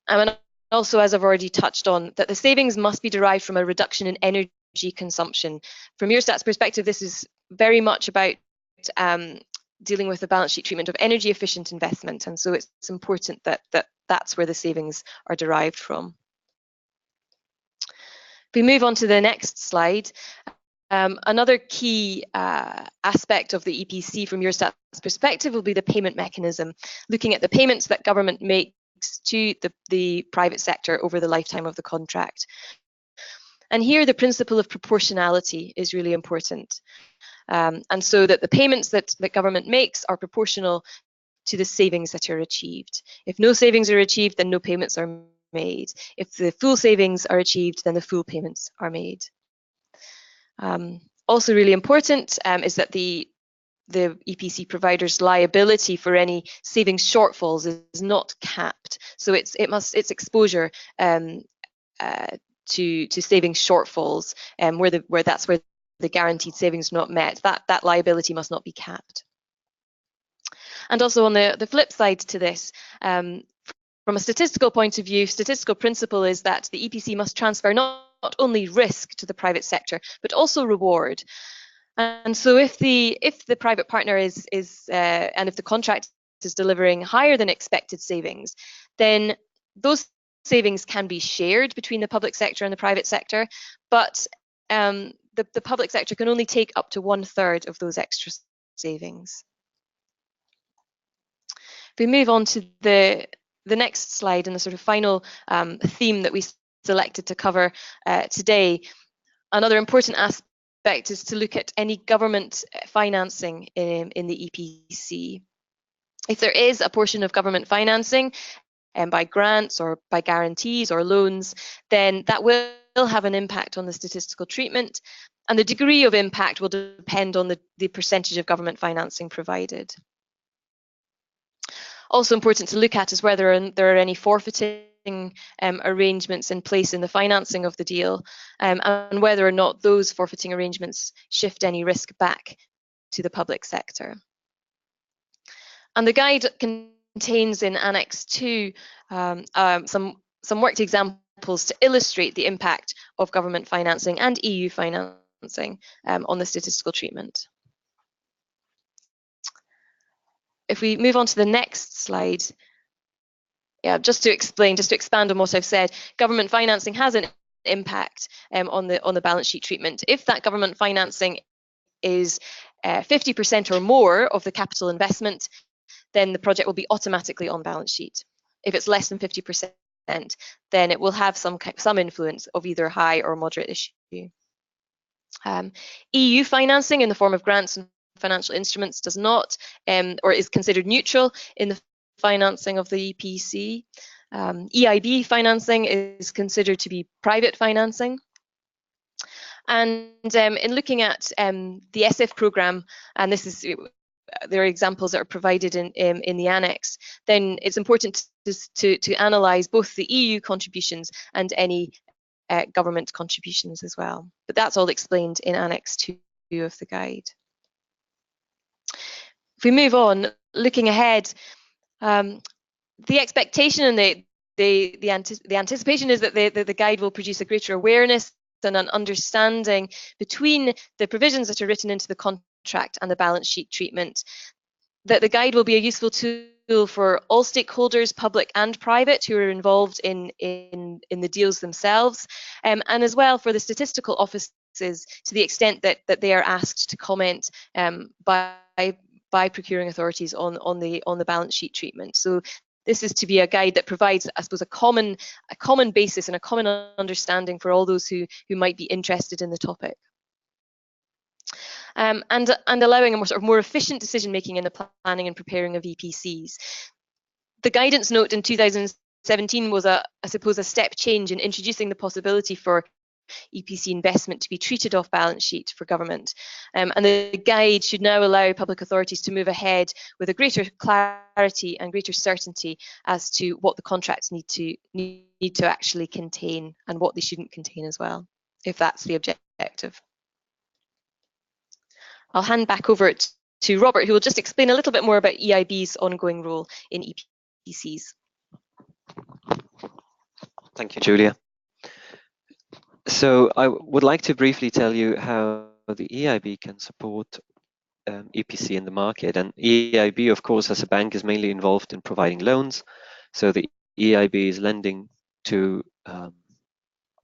And also, as I've already touched on, that the savings must be derived from a reduction in energy consumption. From Eurostat's perspective, this is very much about dealing with the balance sheet treatment of energy efficient investment, and so it's important that that's where the savings are derived from. If we move on to the next slide, another key aspect of the EPC from Eurostat's perspective will be the payment mechanism, looking at the payments that government makes to the private sector over the lifetime of the contract. And here the principle of proportionality is really important. And so that the payments that government makes are proportional to the savings that are achieved. If no savings are achieved, then no payments are made. If the full savings are achieved, then the full payments are made. Also really important is that the EPC provider's liability for any savings shortfalls is not capped. So its exposure to savings shortfalls, where that's where the guaranteed savings not met, that liability must not be capped. And also on the flip side to this, from a statistical point of view, statistical principle is that the EPC must transfer not only risk to the private sector, but also reward. And so if the private partner is and if the contract is delivering higher than expected savings, then those savings can be shared between the public sector and the private sector, but the public sector can only take up to 1/3 of those extra savings. If we move on to the next slide and the sort of final theme that we selected to cover today, another important aspect is to look at any government financing in the EPC. If there is a portion of government financing by grants or by guarantees or loans, then that will have an impact on the statistical treatment, and the degree of impact will depend on the percentage of government financing provided. Also important to look at is whether there are any forfeiting arrangements in place in the financing of the deal, and whether or not those forfeiting arrangements shift any risk back to the public sector. And the guide contains in Annex 2 some worked examples to illustrate the impact of government financing and EU financing on the statistical treatment. If we move on to the next slide, just to expand on what I've said, government financing has an impact on the balance sheet treatment. If that government financing is 50% or more of the capital investment, then the project will be automatically on balance sheet. If it's less than 50%, then it will have some influence of either high or moderate issue. EU financing in the form of grants and financial instruments does not, or is considered neutral in the financing of the EPC. EIB financing is considered to be private financing. And in looking at the ESIF programme, and there are examples that are provided in the annex, then it's important to analyse both the EU contributions and any government contributions as well. But that's all explained in Annex 2 of the guide. If we move on, looking ahead, the expectation and the anticipation is that the guide will produce a greater awareness and an understanding between the provisions that are written into the contract and the balance sheet treatment, that the guide will be a useful tool for all stakeholders, public and private, who are involved in the deals themselves, and as well for the statistical offices to the extent that they are asked to comment by procuring authorities on the balance sheet treatment. So this is to be a guide that provides, I suppose, a common basis and a common understanding for all those who might be interested in the topic. And allowing a more efficient decision making in the planning and preparing of EPCs. The guidance note in 2017 was I suppose a step change in introducing the possibility for EPC investment to be treated off balance sheet for government, and the guide should now allow public authorities to move ahead with a greater clarity and greater certainty as to what the contracts need to actually contain and what they shouldn't contain as well, if that's the objective. I'll hand back over to Robert, who will just explain a little bit more about EIB's ongoing role in EPCs. Thank you, Julia. So I would like to briefly tell you how the EIB can support EPC in the market. And EIB, of course, as a bank, is mainly involved in providing loans. So the EIB is lending to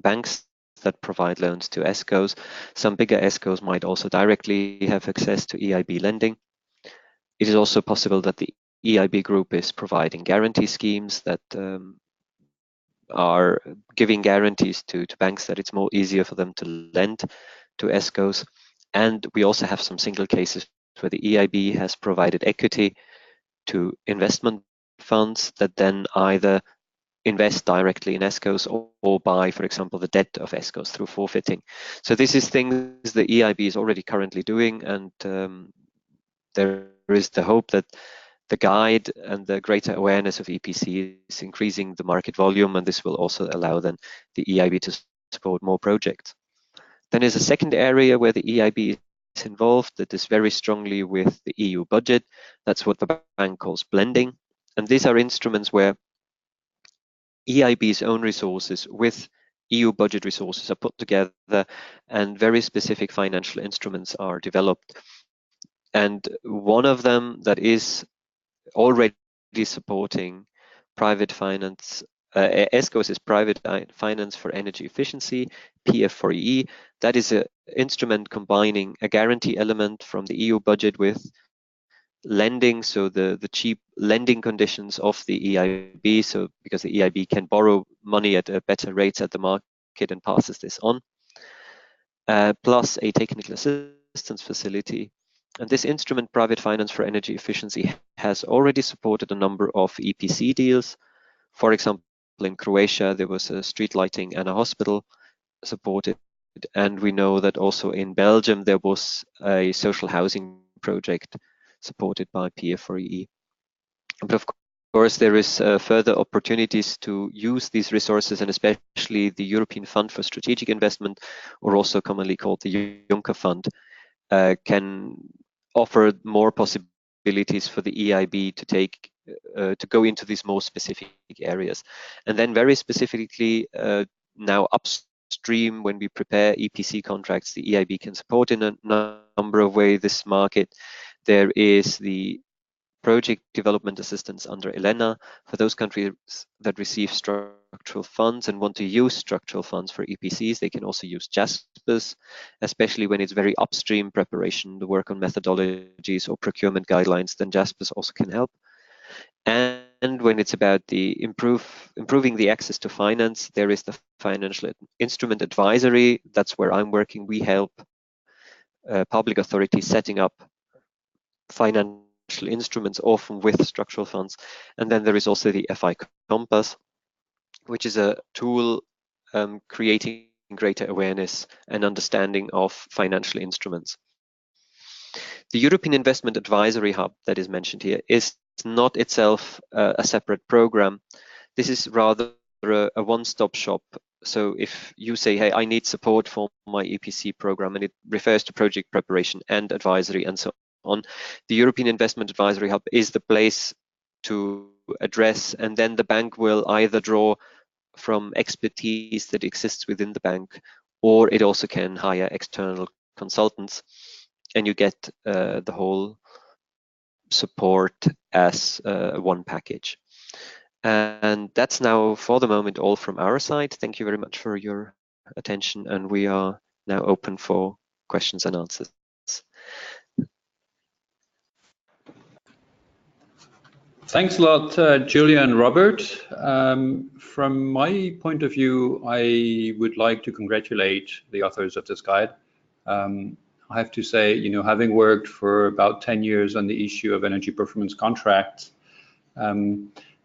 banks that provide loans to ESCOs. Some bigger ESCOs might also directly have access to EIB lending. It is also possible that the EIB group is providing guarantee schemes that are giving guarantees to banks that it's more easier for them to lend to ESCOs. And we also have some single cases where the EIB has provided equity to investment funds that then either invest directly in ESCOs or buy, for example, the debt of ESCOs through forfeiting. So this is things the EIB is already currently doing, and there is the hope that the guide and the greater awareness of EPC is increasing the market volume, and this will also allow then the EIB to support more projects. Then there's a second area where the EIB is involved that is very strongly with the EU budget. That's what the bank calls blending. And these are instruments where EIB's own resources with EU budget resources are put together and very specific financial instruments are developed. And one of them that is already supporting private finance, ESCOs is private finance for energy efficiency, PF4EE. That is an instrument combining a guarantee element from the EU budget with lending, so the cheap lending conditions of the EIB, so because the EIB can borrow money at better rates at the market and passes this on, plus a technical assistance facility. And this instrument, Private Finance for Energy Efficiency, has already supported a number of EPC deals. For example, in Croatia, there was a street lighting and a hospital supported. And we know that also in Belgium, there was a social housing project supported by PF4EE. But of course, there is further opportunities to use these resources, and especially the European Fund for Strategic Investment, or also commonly called the Juncker Fund, can offer more possibilities for the EIB to take to go into these more specific areas. And then very specifically now upstream, when we prepare EPC contracts, the EIB can support in a number of ways this market. There is the project development assistance under ELENA for those countries that receive structural funds and want to use structural funds for EPCs. They can also use JASPERS, especially when it's very upstream preparation, the work on methodologies or procurement guidelines, then JASPERS also can help. And when it's about the improving the access to finance, there is the financial instrument advisory. That's where I'm working. We help public authorities setting up financial instruments, often with structural funds. And then there is also the FI Compass, which is a tool creating greater awareness and understanding of financial instruments. The European Investment Advisory Hub that is mentioned here is not itself a separate program. This is rather a one-stop shop. So if you say, hey, I need support for my EPC program, and it refers to project preparation and advisory and so on, the European Investment Advisory Hub is the place to address, and then the bank will either draw from expertise that exists within the bank, or it also can hire external consultants, and you get the whole support as one package. And that's now for the moment all from our side. Thank you very much for your attention, and we are now open for questions and answers. Thanks a lot, Julia and Robert. From my point of view, I would like to congratulate the authors of this guide. I have to say, you know, having worked for about 10 years on the issue of energy performance contracts,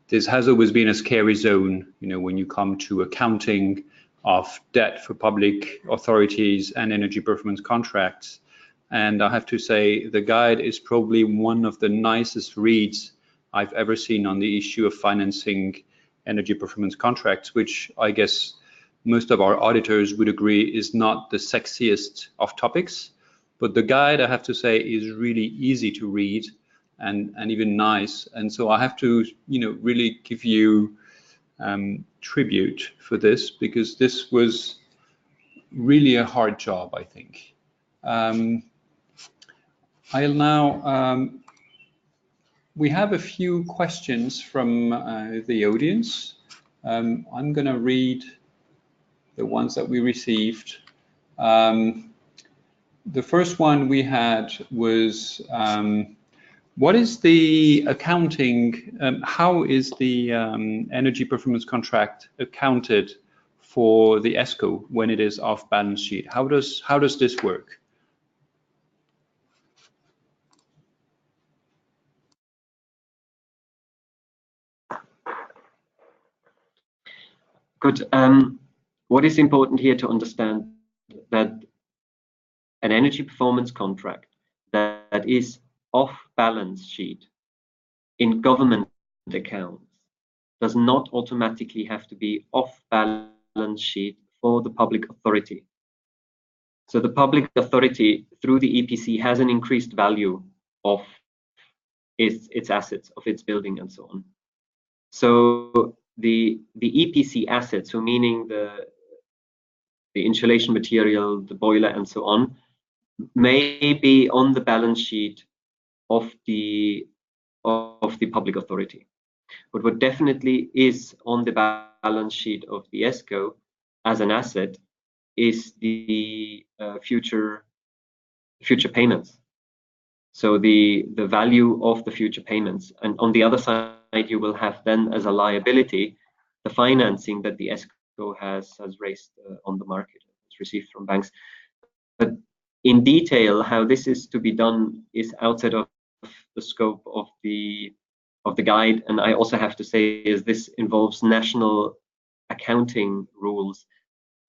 this has always been a scary zone, you know, when you come to accounting of debt for public authorities and energy performance contracts. And I have to say, the guide is probably one of the nicest reads I've ever seen on the issue of financing energy performance contracts, which I guess most of our auditors would agree is not the sexiest of topics. But the guide, I have to say, is really easy to read and even nice. And so I have to, you know, really give you tribute for this, because this was really a hard job, I think. I'll now, we have a few questions from the audience. I'm going to read the ones that we received. The first one we had was, what is the accounting, how is the energy performance contract accounted for the ESCO when it is off balance sheet? How does this work? Good. What is important here to understand that an energy performance contract that is off balance sheet in government accounts does not automatically have to be off balance sheet for the public authority. So the public authority through the EPC has an increased value of its assets, of its building and so on. So the EPC assets, so meaning the insulation material, the boiler and so on, may be on the balance sheet of the public authority. But what definitely is on the balance sheet of the ESCO as an asset is the future payments. So the value of the future payments, and on the other side you will have then as a liability the financing that the ESCO has raised on the market, it's received from banks. But in detail, how this is to be done is outside of the scope of the guide, and I also have to say is this involves national accounting rules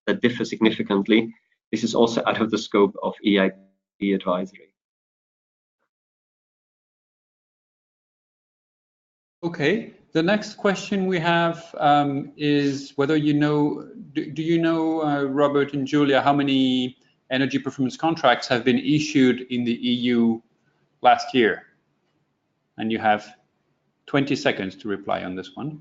that differ significantly. This is also out of the scope of EIP advisory. Okay, the next question we have is whether you know, do you know, Robert and Julia, how many energy performance contracts have been issued in the EU last year? And you have 20 seconds to reply on this one.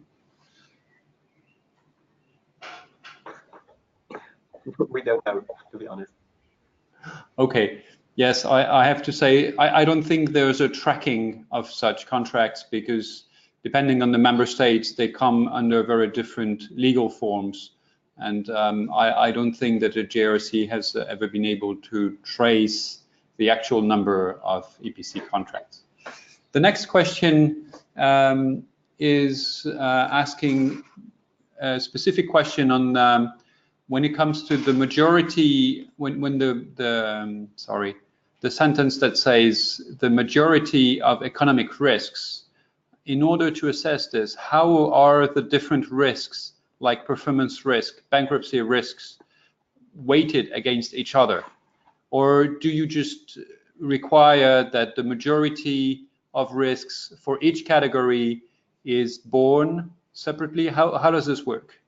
We don't know, to be honest. Okay, yes, I have to say, I don't think there's a tracking of such contracts because depending on the member states, they come under very different legal forms. And I don't think that the JRC has ever been able to trace the actual number of EPC contracts. The next question is asking a specific question on when it comes to the majority, when the sentence that says the majority of economic risks. In order to assess this, how are the different risks, like performance risk, bankruptcy risks, weighted against each other? Or do you just require that the majority of risks for each category is borne separately? How does this work?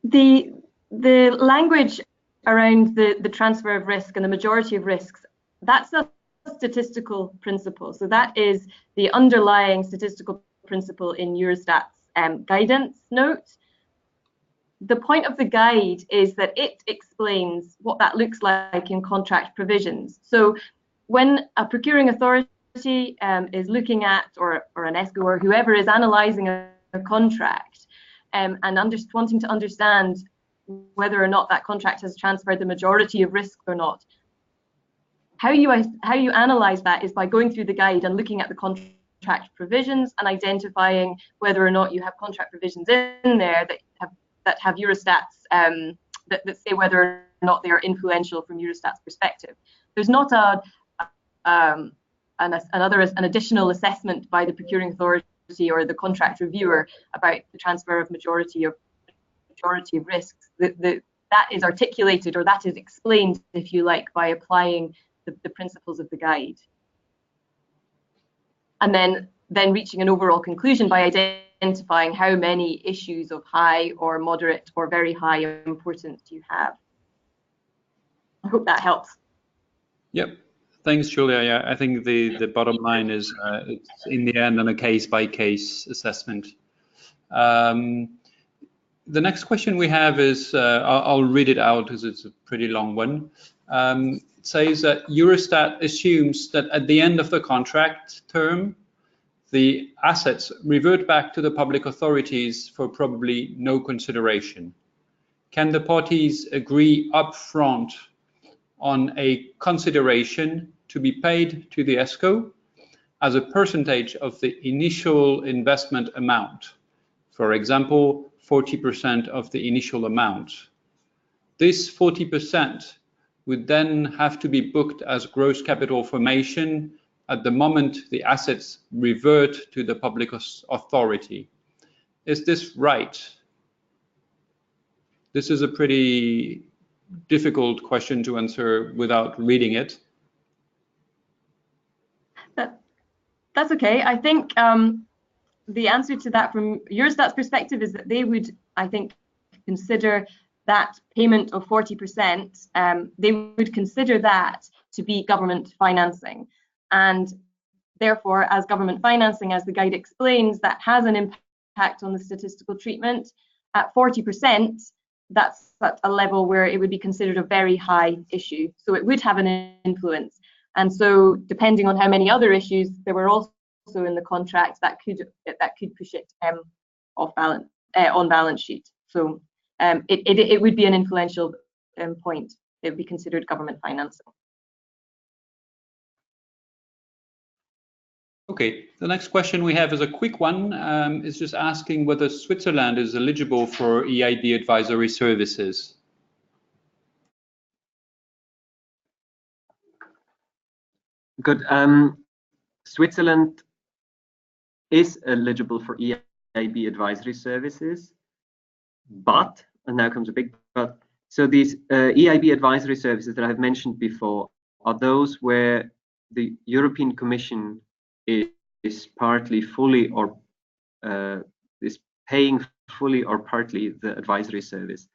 The language around the transfer of risk and the majority of risks, that's a statistical principle. So that is the underlying statistical principle in Eurostat's guidance note. The point of the guide is that it explains what that looks like in contract provisions. So when a procuring authority is looking at, or an ESCO or whoever is analysing a contract and wanting to understand whether or not that contract has transferred the majority of risk or not, how you analyse that is by going through the guide and looking at the contract provisions and identifying whether or not you have contract provisions in there that have Eurostat's that say whether or not they are influential from Eurostat's perspective. There's not an additional assessment by the procuring authority or the contract reviewer about the transfer of majority of risks. That is articulated, or that is explained, if you like, by applying the principles of the guide, and then reaching an overall conclusion by identifying how many issues of high or moderate or very high importance you have. I hope that helps. Yep, thanks, Julia. Yeah, I think the bottom line is it's in the end on a case-by-case assessment. The next question we have is, I'll read it out because it's a pretty long one. It says that Eurostat assumes that at the end of the contract term, the assets revert back to the public authorities for probably no consideration. Can the parties agree upfront on a consideration to be paid to the ESCO as a percentage of the initial investment amount? For example, 40% of the initial amount. This 40% would then have to be booked as gross capital formation at the moment the assets revert to the public authority. Is this right? This is a pretty difficult question to answer without reading it. That's okay. I think the answer to that from Eurostat's perspective is that they would, I think, consider that payment of 40%, they would consider that to be government financing. And therefore, as government financing, as the guide explains, that has an impact on the statistical treatment. At 40%, that's at a level where it would be considered a very high issue. So it would have an influence. And so depending on how many other issues there were also in the contract, that could push it off balance, on balance sheet. So it would be an influential point. It would be considered government financing. Okay, the next question we have is a quick one. It's just asking whether Switzerland is eligible for EIB advisory services. Good. Switzerland is eligible for EIB advisory services, but, and now comes a big but, so these EIB advisory services that I've mentioned before are those where the European Commission is partly, fully, or is paying fully or partly the advisory service.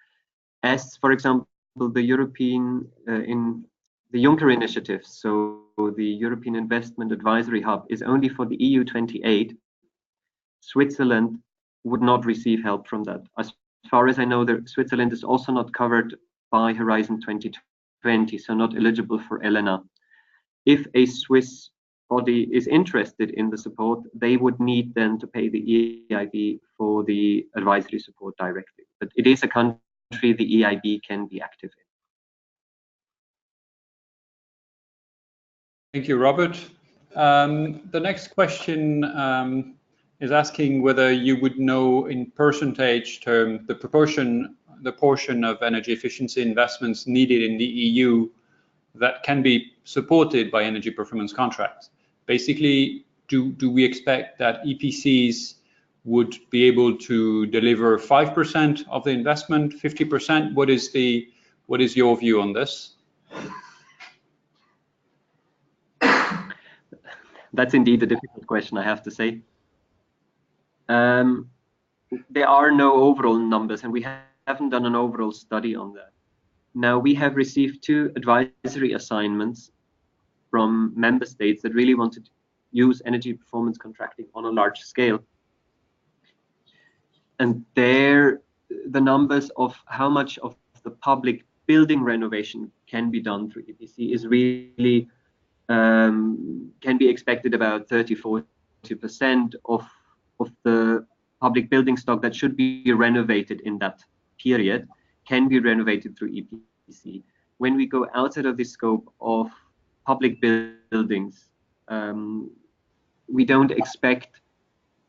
As, for example, the European, in the Juncker initiative, so the European Investment Advisory Hub is only for the EU 28. Switzerland would not receive help from that. As far as I know, Switzerland is also not covered by Horizon 2020, so not eligible for ELENA. If a Swiss body is interested in the support, they would need then to pay the EIB for the advisory support directly. But it is a country the EIB can be active in. Thank you, Robert. The next question is asking whether you would know in percentage term the portion of energy efficiency investments needed in the EU that can be supported by energy performance contracts. Basically, do we expect that EPCs would be able to deliver 5% of the investment, 50%? What is your view on this? That's indeed a difficult question, I have to say. There are no overall numbers, and we haven't done an overall study on that. Now, we have received 2 advisory assignments from member states that really wanted to use energy performance contracting on a large scale. And there, the numbers of how much of the public building renovation can be done through EPC is really can be expected about 30–40% of the public building stock that should be renovated in that period can be renovated through EPC. When we go outside of the scope of public buildings, we don't expect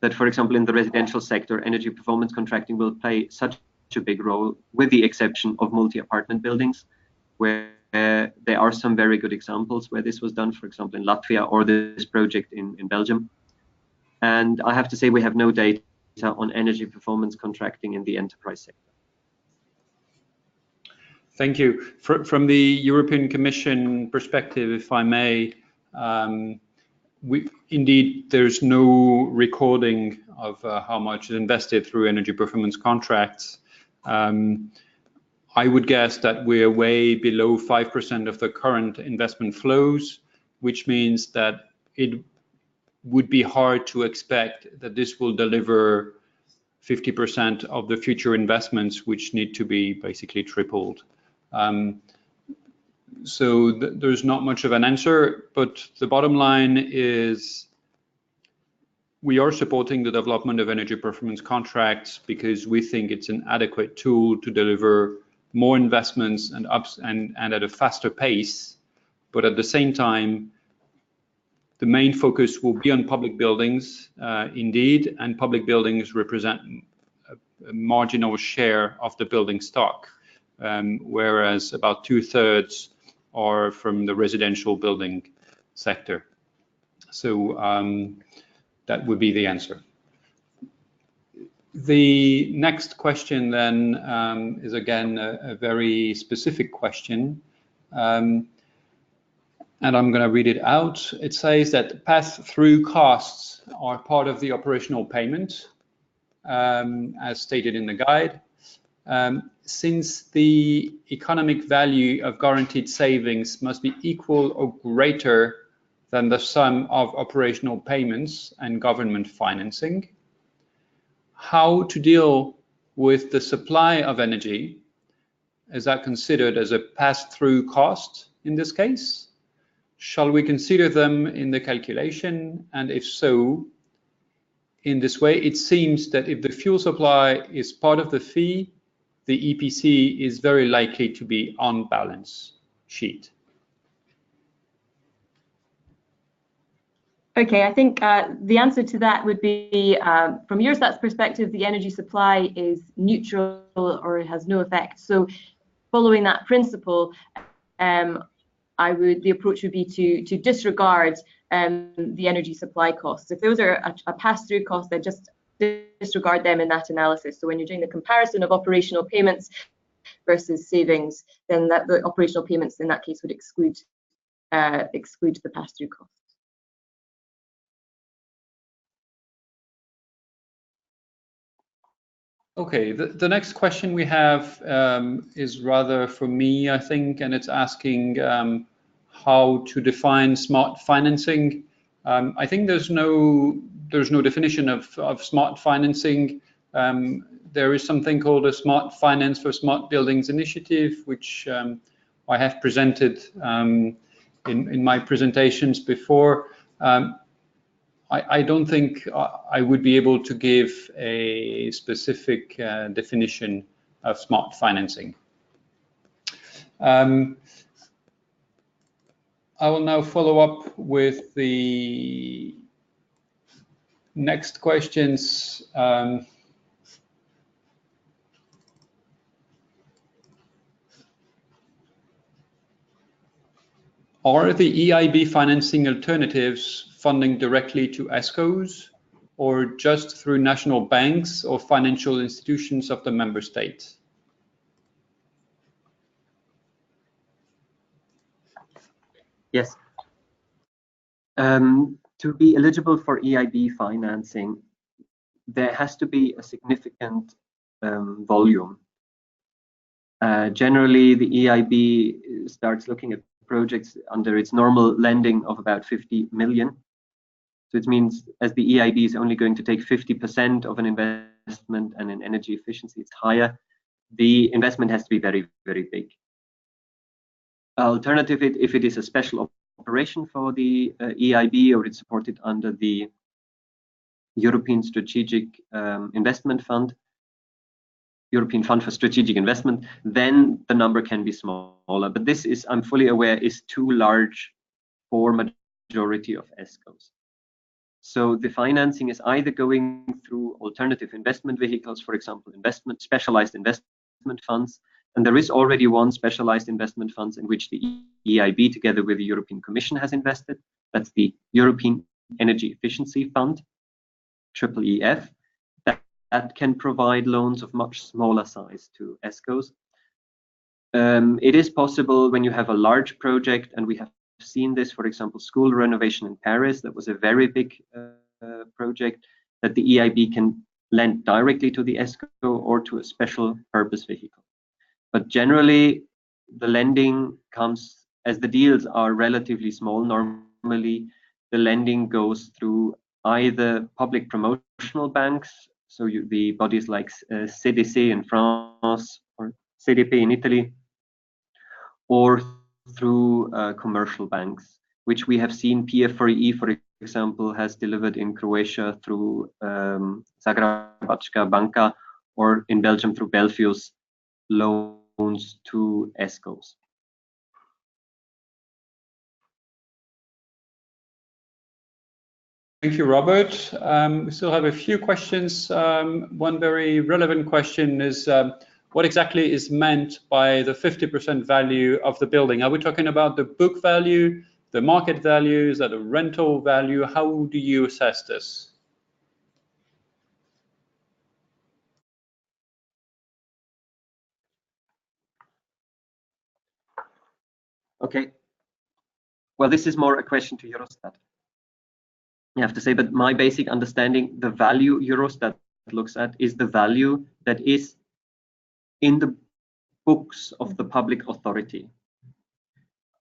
that, for example, in the residential sector, energy performance contracting will play such a big role, with the exception of multi-apartment buildings, where there are some very good examples where this was done, for example, in Latvia, or this project in Belgium. And I have to say, we have no data on energy performance contracting in the enterprise sector. Thank you. From the European Commission perspective, if I may, indeed, there's no recording of how much is invested through energy performance contracts. I would guess that we're way below 5% of the current investment flows, which means that it would be hard to expect that this will deliver 50% of the future investments, which need to be basically tripled. So there's not much of an answer, but the bottom line is we are supporting the development of energy performance contracts because we think it's an adequate tool to deliver more investments and at a faster pace. But at the same time, the main focus will be on public buildings, indeed, and public buildings represent a marginal share of the building stock, whereas about 2/3 are from the residential building sector. So that would be the answer. The next question then is again a very specific question. And I'm going to read it out. It says that pass-through costs are part of the operational payment, as stated in the guide. Since the economic value of guaranteed savings must be equal or greater than the sum of operational payments and government financing, how to deal with the supply of energy? Is that considered as a pass-through cost in this case? Shall we consider them in the calculation? And if so, in this way, it seems that if the fuel supply is part of the fee, the EPC is very likely to be on balance sheet. Okay, I think the answer to that would be, from Eurostat's perspective, the energy supply is neutral or has no effect. So following that principle, the approach would be to disregard the energy supply costs. If those are a pass-through cost, then just disregard them in that analysis. So when you're doing the comparison of operational payments versus savings, then the operational payments in that case would exclude the pass-through costs. Okay, the next question we have is rather for me, I think, and it's asking how to define smart financing. I think there's no definition of smart financing. There is something called a Smart Finance for Smart Buildings initiative, which I have presented in my presentations before. I don't think I would be able to give a specific definition of smart financing. I will now follow up with the next questions. Are the EIB financing alternatives funding directly to ESCOs or just through national banks or financial institutions of the member state? Yes. To be eligible for EIB financing, there has to be a significant volume. Generally, the EIB starts looking at projects under its normal lending of about 50 million. So it means as the EIB is only going to take 50% of an investment and in energy efficiency it's higher, the investment has to be very, very big. Alternative, if it is a special operation for the EIB or it's supported under the European Strategic Investment Fund, European Fund for Strategic Investment, then the number can be smaller. But this is, I'm fully aware, is too large for majority of ESCOs. So the financing is either going through alternative investment vehicles, for example, specialized investment funds. And there is already one specialized investment funds in which the EIB, together with the European Commission, has invested. That's the European Energy Efficiency Fund, EEF. That can provide loans of much smaller size to ESCOs. It is possible when you have a large project, and we have seen this, for example, school renovation in Paris, that was a very big project, that the EIB can lend directly to the ESCO or to a special purpose vehicle. But generally, the lending comes, as the deals are relatively small, normally the lending goes through either public promotional banks, so the bodies like CDC in France or CDP in Italy, or through commercial banks, which we have seen PF4E, for example, has delivered in Croatia through Zagrebačka banka, or in Belgium through Belfius loans to ESCOs. Thank you, Robert. We still have a few questions. One very relevant question is, what exactly is meant by the 50% value of the building? Are we talking about the book value, the market value? Is that a rental value? How do you assess this? Okay. Well, this is more a question to Eurostat, I have to say, but my basic understanding, the value Eurostat looks at is the value that is in the books of the public authority.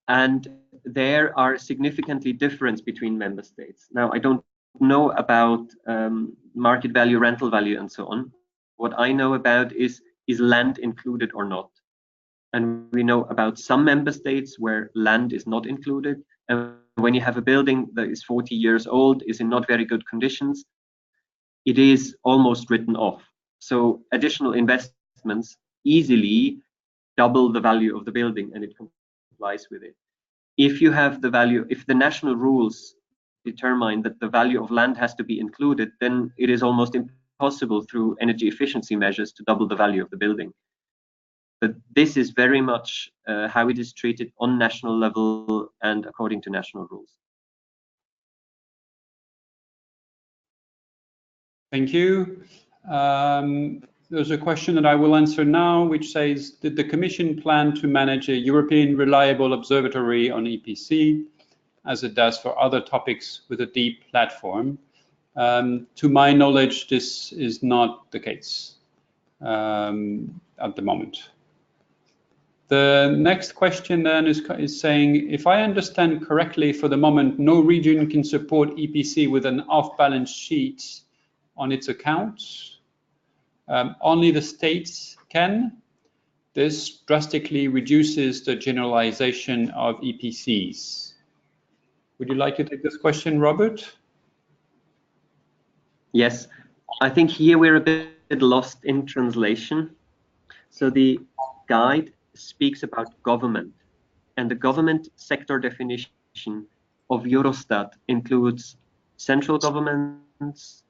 And there are significantly difference between member states. Now, I don't know about market value, rental value, and so on. What I know about is land included or not? And we know about some member states where land is not included. And when you have a building that is 40 years old, is in not very good conditions, it is almost written off. So additional investments easily double the value of the building, and it complies with it. If you have the value, if the national rules determine that the value of land has to be included, then it is almost impossible through energy efficiency measures to double the value of the building. But this is very much how it is treated on national level and according to national rules. Thank you. There's a question that I will answer now, which says, did the Commission plan to manage a European Reliable Observatory on EPC, as it does for other topics with a deep platform? To my knowledge, this is not the case at the moment. The next question then is saying, if I understand correctly, for the moment, no region can support EPC with an off-balance sheet on its accounts. Only the states can. This drastically reduces the generalization of EPCs. Would you like to take this question, Robert? Yes, I think here we're a bit lost in translation. So the guide speaks about government, and the government sector definition of Eurostat includes central governments,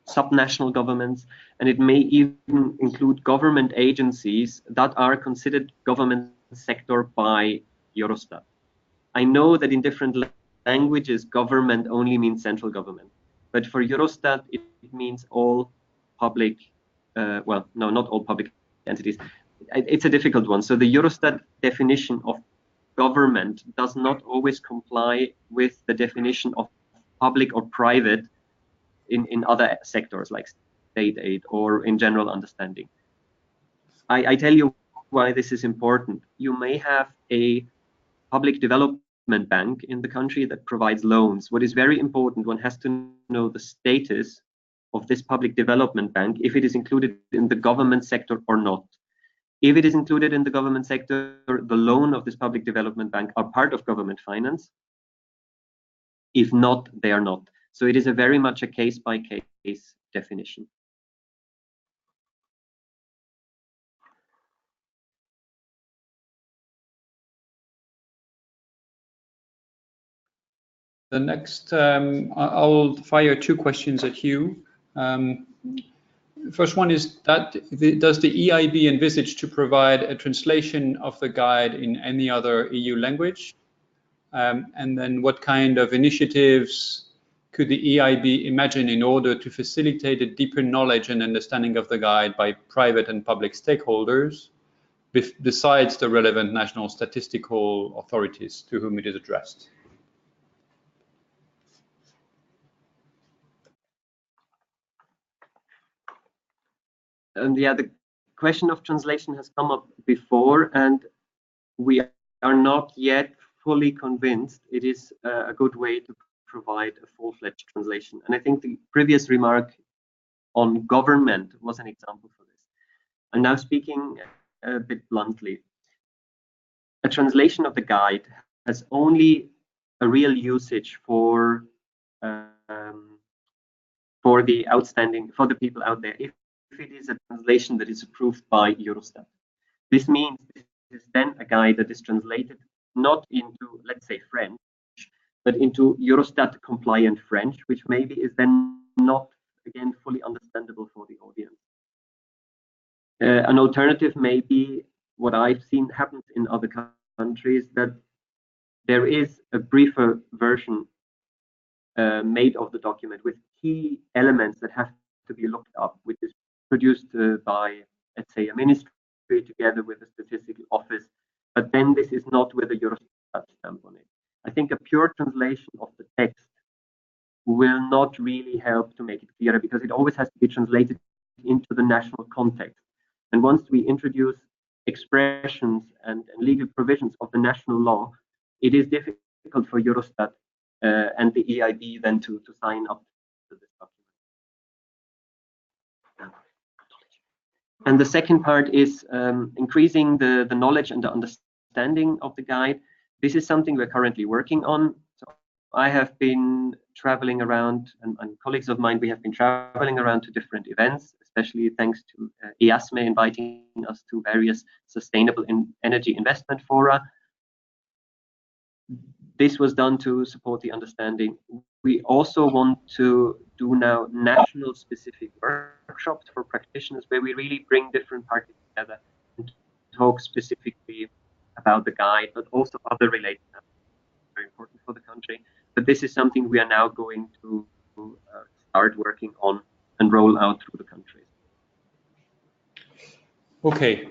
subnational governments, and it may even include government agencies that are considered government sector by Eurostat. I know that in different languages, government only means central government, but for Eurostat, it means all public, well, no, not all public entities. It's a difficult one. So the Eurostat definition of government does not always comply with the definition of public or private in other sectors like state aid or in general understanding. I tell you why this is important. You may have a public development bank in the country that provides loans. What is very important, one has to know the status of this public development bank, if it is included in the government sector or not. If it is included in the government sector, the loan of this public development bank are part of government finance. If not, they are not. So it is a very much a case-by-case definition. The next, I'll fire two questions at you. First one is that does the EIB envisage to provide a translation of the guide in any other EU language? And then what kind of initiatives could the EIB imagine in order to facilitate a deeper knowledge and understanding of the guide by private and public stakeholders, besides the relevant national statistical authorities to whom it is addressed? Yeah, the question of translation has come up before, and we are not yet fully convinced it is a good way to provide a full-fledged translation. And I think the previous remark on government was an example for this. I'm now speaking a bit bluntly. A translation of the guide has only a real usage for the outstanding, for the people out there, if it is a translation that is approved by Eurostat. This means this is then a guide that is translated not into, let's say, French, but into Eurostat compliant French, which maybe is then not, again, fully understandable for the audience. An alternative may be what I've seen happens in other countries, that there is a briefer version made of the document with key elements that have to be looked up, which is produced by, let's say, a ministry together with a statistical office, but then this is not with a Eurostat stamp on it. I think a pure translation of the text will not really help to make it clearer, because it always has to be translated into the national context. And once we introduce expressions and legal provisions of the national law, it is difficult for Eurostat and the EIB then to sign up to this document. And the second part is increasing the knowledge and the understanding of the guide. This is something we're currently working on. So I have been traveling around, and colleagues of mine, we have been traveling around to different events, especially thanks to EASME inviting us to various sustainable energy investment fora. This was done to support the understanding. We also want to do now national specific workshops for practitioners, where we really bring different parties together and talk specifically about the guide, but also other related aspects, very important for the country. But this is something we are now going to start working on and roll out through the countries. Okay.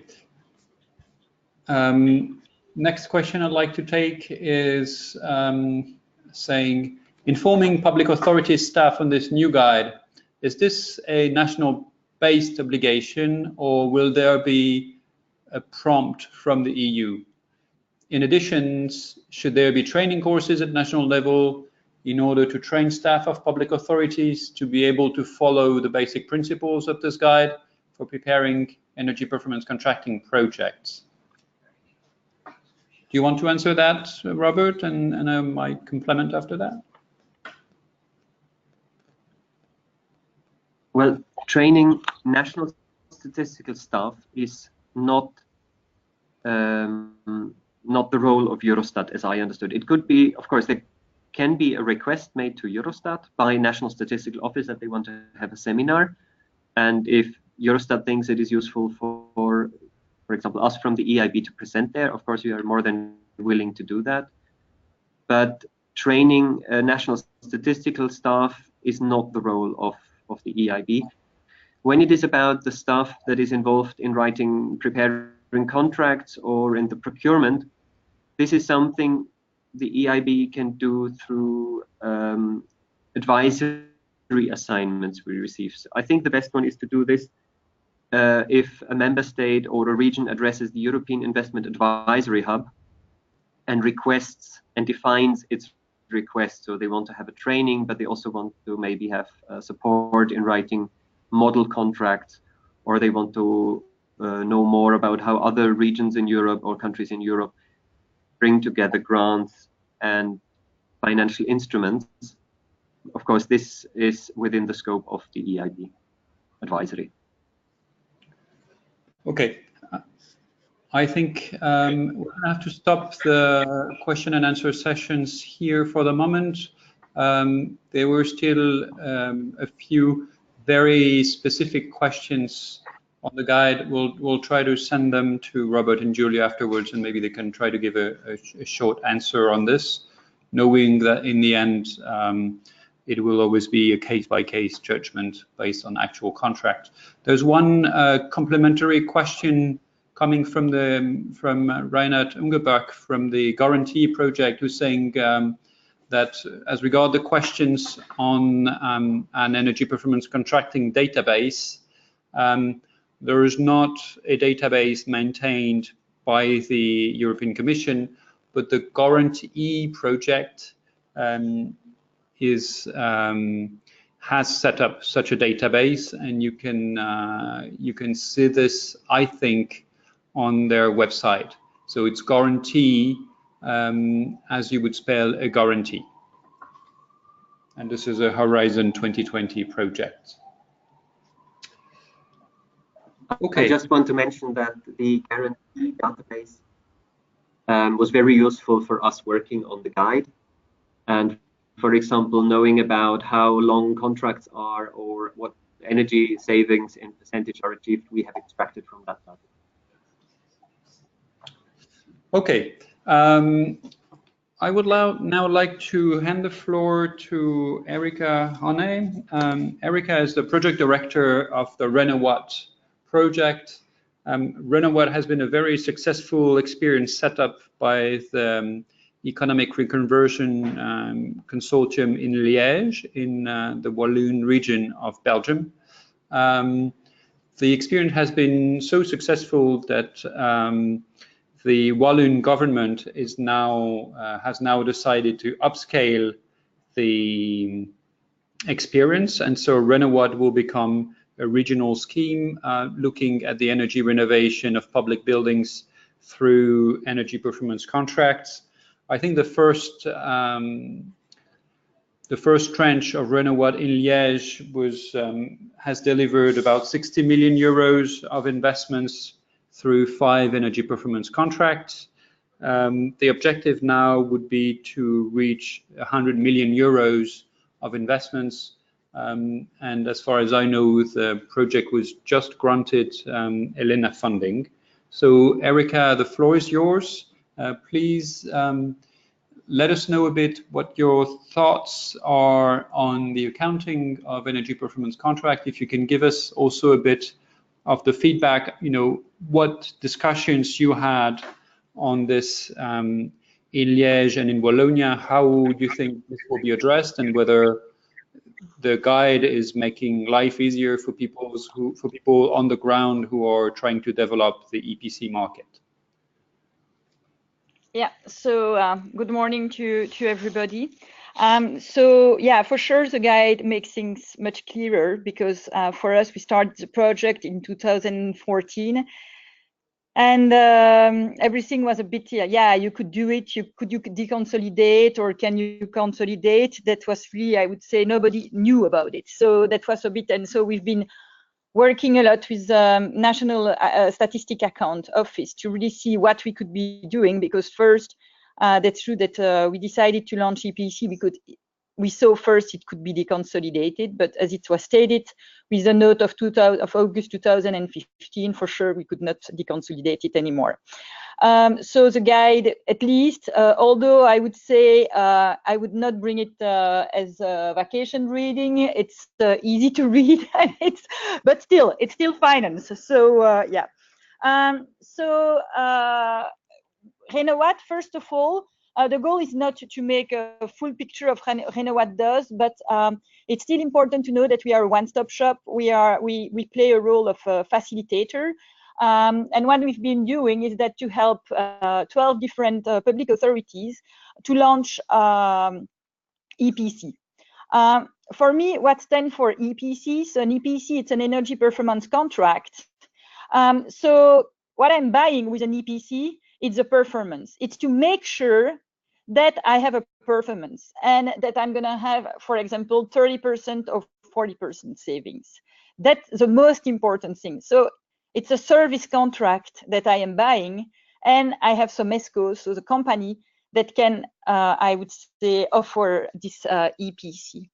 Next question I'd like to take is saying, informing public authorities staff on this new guide, is this a national based obligation, or will there be a prompt from the EU? In addition, should there be training courses at national level in order to train staff of public authorities to be able to follow the basic principles of this guide for preparing energy performance contracting projects? Do you want to answer that, Robert, and I might complement after that? Well, training national statistical staff is not the role of Eurostat, as I understood. It could be, of course, there can be a request made to Eurostat by National Statistical Office that they want to have a seminar, and if Eurostat thinks it is useful for example, us from the EIB to present there, of course, we are more than willing to do that. But training national statistical staff is not the role of the EIB. When it is about the staff that is involved in preparing contracts or in the procurement, this is something the EIB can do through advisory assignments we receive. So I think the best one is to do this if a member state or a region addresses the European Investment Advisory Hub and requests and defines its request. So they want to have a training, but they also want to maybe have support in writing model contracts, or they want to know more about how other regions in Europe or countries in Europe bring together grants and financial instruments. Of course, this is within the scope of the EIB advisory. Okay, I think we're going to have to stop the question and answer sessions here for the moment. There were still a few very specific questions on the guide. We'll try to send them to Robert and Julia afterwards, and maybe they can try to give a short answer on this, knowing that in the end it will always be a case-by-case judgment based on actual contract. There's one complementary question coming from Rena Ungebach from the Guarantee Project, who's saying that as regard the questions on an energy performance contracting database, there is not a database maintained by the European Commission, but the Guarantee Project has set up such a database, and you can see this, I think, on their website. So it's Guarantee as you would spell a guarantee. And this is a Horizon 2020 project. Okay. I just want to mention that the guarantee database was very useful for us working on the guide. And for example, knowing about how long contracts are or what energy savings in percentage are achieved, we have extracted from that data. Okay. I would now like to hand the floor to Erika Honne. Erika is the project director of the Rena project. Rena has been a very successful experience set up by the Economic Reconversion Consortium in Liège, in the Walloon region of Belgium. The experience has been so successful that the Walloon government is has now decided to upscale the experience, and so Renawad will become a regional scheme looking at the energy renovation of public buildings through energy performance contracts. I think the first tranche of Renawad in Liège has delivered about 60 million euros of investments through 5 energy performance contracts. The objective now would be to reach 100 million euros of investments. And as far as I know, the project was just granted ELENA funding. So Erika, the floor is yours. Please let us know a bit what your thoughts are on the accounting of energy performance contract. If you can give us also a bit of the feedback, what discussions you had on this in Liège and in Wallonia, how do you think this will be addressed, and whether the guide is making life easier for people on the ground who are trying to develop the EPC market? Yeah, so good morning to everybody. So yeah, for sure the guide makes things much clearer, because for us, we started the project in 2014, and everything was a bit, yeah, you could do it, could you deconsolidate, or can you consolidate? That was really, I would say, nobody knew about it. So that was a bit, and so we've been working a lot with National Statistic Account Office to really see what we could be doing, because first, that's true that we decided to launch EPC because we saw first it could be deconsolidated, but as it was stated with the note of August 2015, for sure we could not deconsolidate it anymore. So the guide, at least, although I would say I would not bring it as a vacation reading, it's easy to read, and but still, it's still finance. So yeah. So Renawad, first of all, the goal is not to make a full picture of Renawad does, but it's still important to know that we are a one-stop shop. We play a role of a facilitator. And what we've been doing is that to help 12 different public authorities to launch EPC. For me, what stands for EPC? So an EPC, it's an energy performance contract. So what I'm buying with an EPC, it's a performance. It's to make sure that I have a performance and that I'm going to have, for example, 30% or 40% savings. That's the most important thing. So it's a service contract that I am buying, and I have some ESCO, so the company that can, I would say, offer this EPC.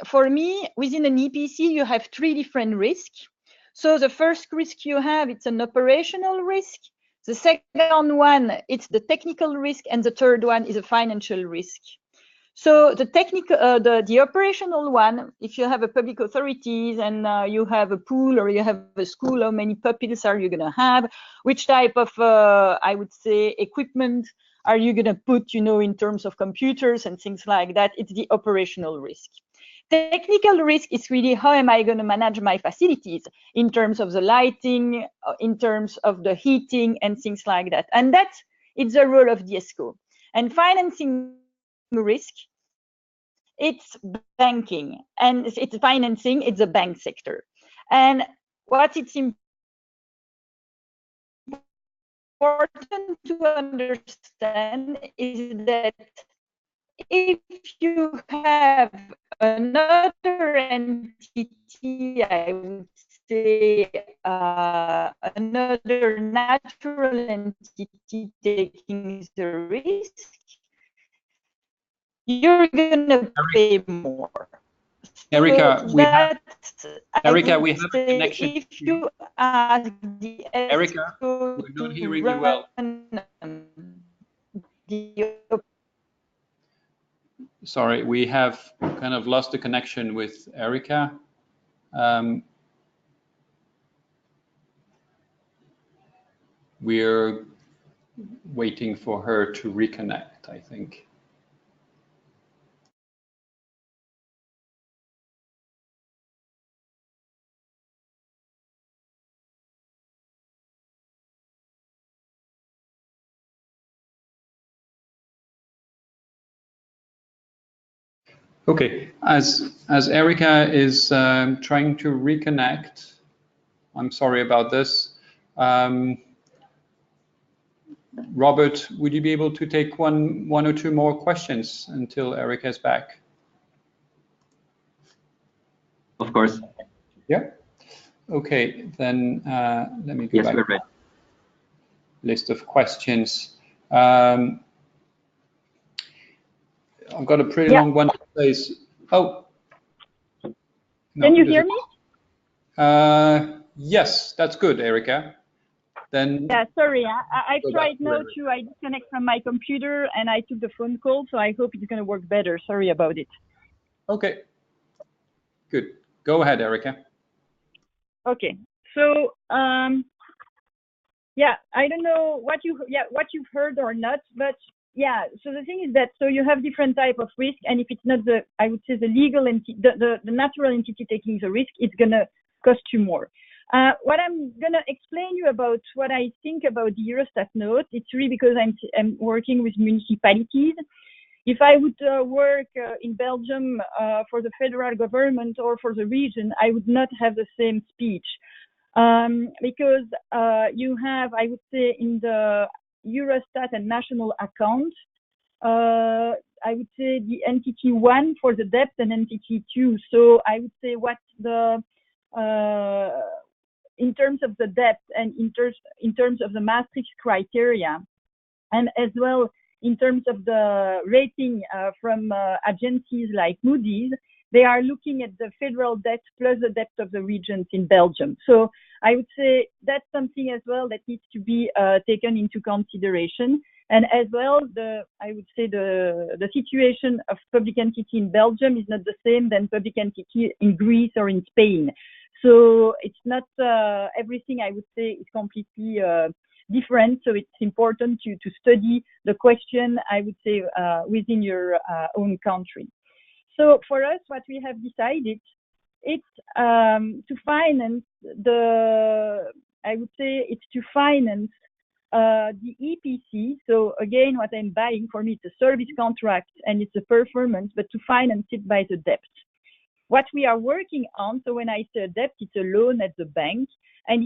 For me, within an EPC, you have 3 different risks. So the first risk you have, it's an operational risk. The second one, it's the technical risk, and the third one is a financial risk. So the technical, the operational one, if you have a public authorities and you have a pool or you have a school, how many pupils are you going to have? Which type of, I would say, equipment are you going to put, in terms of computers and things like that? It's the operational risk. Technical risk is really how am I going to manage my facilities in terms of the lighting, in terms of the heating and things like that. And that is the role of the ESCO. And financing risk, it's banking, and it's financing, it's the bank sector. And what it's important to understand is that if you have another entity, I would say another natural entity taking the risk, you're gonna pay more. Erica, So we have a say connection. if you ask the Erica, ESCO we're not to hearing you well. The Sorry, we have kind of lost the connection with Erica. We're waiting for her to reconnect, I think. Okay, as Erica is trying to reconnect, I'm sorry about this. Robert, would you be able to take one or two more questions until Erica is back? Of course. Yeah. Okay, then let me go back. We're ready. List of questions. I've got a pretty long one. Oh. No, can you hear me? Yes, that's good, Erica. Then. Yeah, sorry, I tried now to disconnect from my computer and I took the phone call, so I hope it's going to work better. Sorry about it. Okay, good. Go ahead, Erica. Okay, so yeah, I don't know what you've heard or not, but yeah. So the thing is that you have different type of risk, and if it's not the, I would say, the legal entity, the natural entity taking the risk, it's gonna cost you more. What I'm gonna explain you about what I think about the Eurostat note, it's really because I'm working with municipalities. If I would work in Belgium for the federal government or for the region, I would not have the same speech. Because you have, I would say, in the Eurostat and national account, I would say the entity 1 for the debt and entity 2. So I would say what the in terms of the debt and in terms of the Maastricht criteria, and as well in terms of the rating from agencies like Moody's, they are looking at the federal debt plus the debt of the regions in Belgium. So I would say that's something as well that needs to be taken into consideration. And as well, I would say the situation of public entity in Belgium is not the same than public entity in Greece or in Spain. So it's not everything, I would say, is completely different. So it's important to study the question, I would say, within your own country. So for us, what we have decided, it's to finance I would say it's to finance the EPC. So again, what I'm buying, for me, it's a service contract and it's a performance, but to finance it by the debt. What we are working on, so when I say debt, it's a loan at the bank, and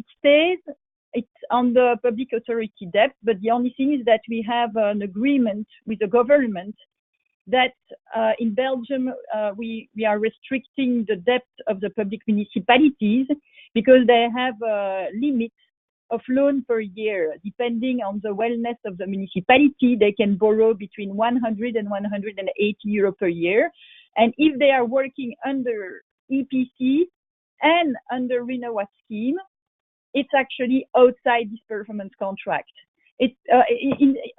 it's on the public authority debt, but the only thing is that we have an agreement with the government that in Belgium, we are restricting the debt of the public municipalities because they have a limit of loan per year. Depending on the wellness of the municipality, they can borrow between 100 and 180 euro per year. And if they are working under EPC and under Rena scheme, it's actually outside this performance contract. It's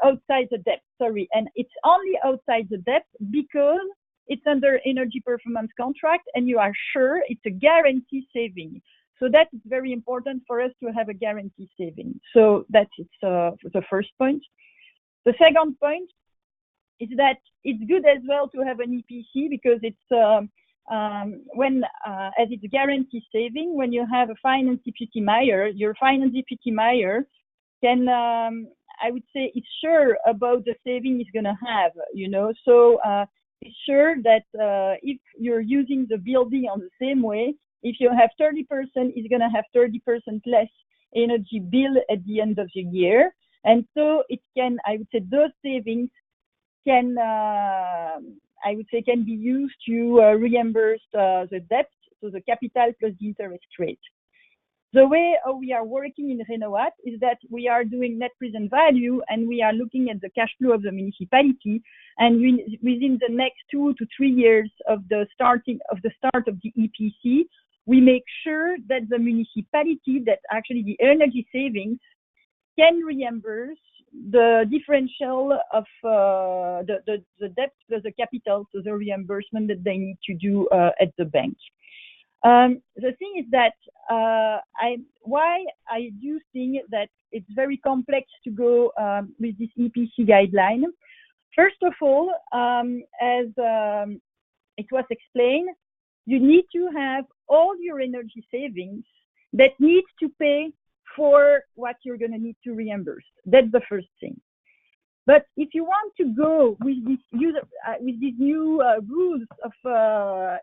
outside the debt, sorry. And it's only outside the debt because it's under energy performance contract and you are sure it's a guarantee saving. So that is very important for us to have a guarantee saving. So that's the first point. The second point is that it's good as well to have an EPC because it's as it's guarantee saving, when you have a finance deputy-mayor, your finance deputy-mayor can, I would say, it's sure about the saving it's going to have, you know. So it's sure that if you're using the building on the same way, if you have 30%, it's going to have 30% less energy bill at the end of the year. And so it can, I would say, those savings can, I would say, can be used to reimburse the debt, so the capital plus the interest rate. The way we are working in Renoat is that we are doing net present value, and we are looking at the cash flow of the municipality, and within the next 2 to 3 years of the start of the EPC, we make sure that the municipality, that actually the energy savings, can reimburse the differential of the debt plus the capital, so the reimbursement that they need to do at the bank. The thing is that why I do think that it's very complex to go with this EPC guideline. First of all, as it was explained, you need to have all your energy savings that need to pay for what you're going to need to reimburse. That's the first thing. But if you want to go with this with these new rules of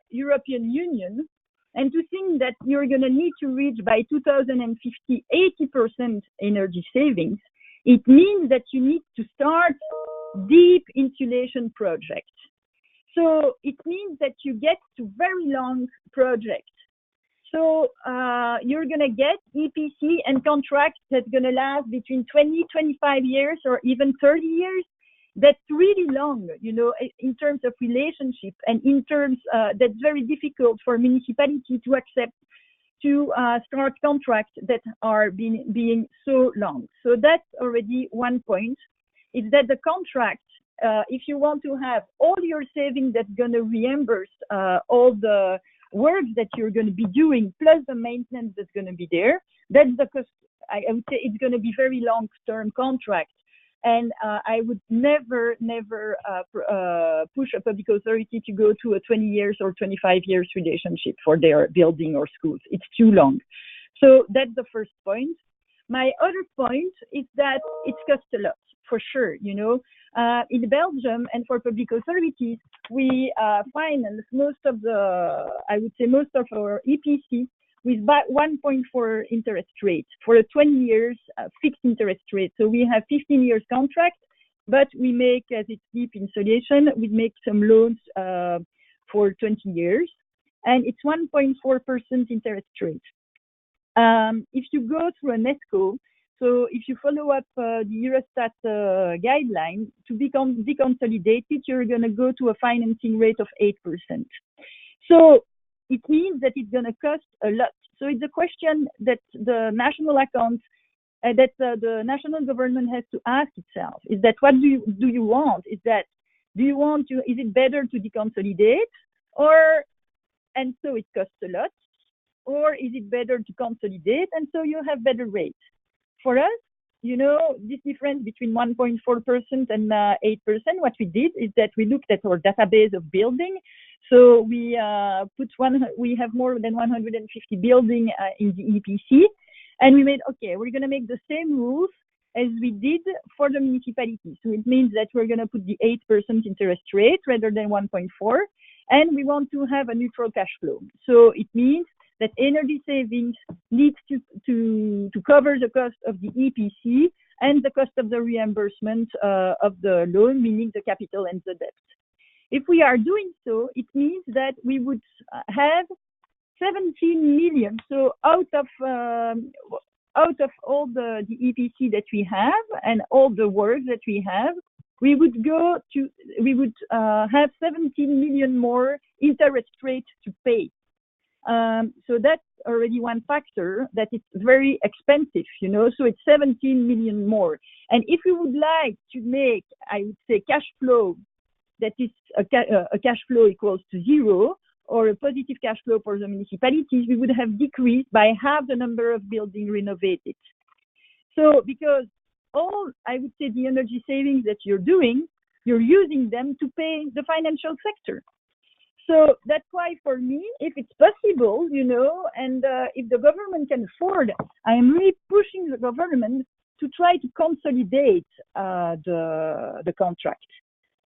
European Union, and to think that you're going to need to reach by 2050 80% energy savings, it means that you need to start deep insulation projects. So it means that you get to very long projects. So you're going to get EPC and contracts that's going to last between 20, 25 years or even 30 years. That's really long, you know, in terms of relationship, and in terms that's very difficult for municipality to accept to start contracts that are being so long. So that's already one point, is that the contract, if you want to have all your savings that's going to reimburse all the work that you're going to be doing, plus the maintenance that's going to be there, that's the cost. I would say it's going to be very long-term contract. And I would never push a public authority to go to a 20 years or 25 years relationship for their building or schools. It's too long. So that's the first point. My other point is that it costs a lot, for sure. You know, in Belgium and for public authorities, we finance most of the, I would say most of our EPC with 1.4 interest rate for a 20 years fixed interest rate. So we have 15 years contract, but we make, as it's deep insulation, we make some loans for 20 years, and it's 1.4% interest rate. If you go through an ESCO, so if you follow up the Eurostat guideline, to become deconsolidated, you're going to go to a financing rate of 8%. So it means that it's going to cost a lot. So it's a question that the national accounts, that the national government has to ask itself, is that what do you want? Is that, do you want to, is it better to deconsolidate, or, and so it costs a lot, or is it better to consolidate and so you have better rates? For us, you know, this difference between 1.4% and 8%, what we did is that we looked at our database of building. So we we have more than 150 buildings in the EPC, and we made, okay, we're going to make the same rules as we did for the municipality. So it means that we're going to put the 8% interest rate rather than 1.4, and we want to have a neutral cash flow. So it means that energy savings needs to cover the cost of the EPC and the cost of the reimbursement of the loan, meaning the capital and the debt. If we are doing so, it means that we would have 17 million. So out of all the EPC that we have and all the work that we have, we would have 17 million more interest rate to pay. So that's already one factor that is very expensive, you know, so it's 17 million more. And if we would like to make, I would say, cash flow that is a cash flow equals to zero, or a positive cash flow for the municipalities, we would have decreased by half the number of buildings renovated. So because all, I would say, the energy savings that you're doing, you're using them to pay the financial sector. So that's why, for me, if it's possible, you know, and if the government can afford, I am really pushing the government to try to consolidate the contract.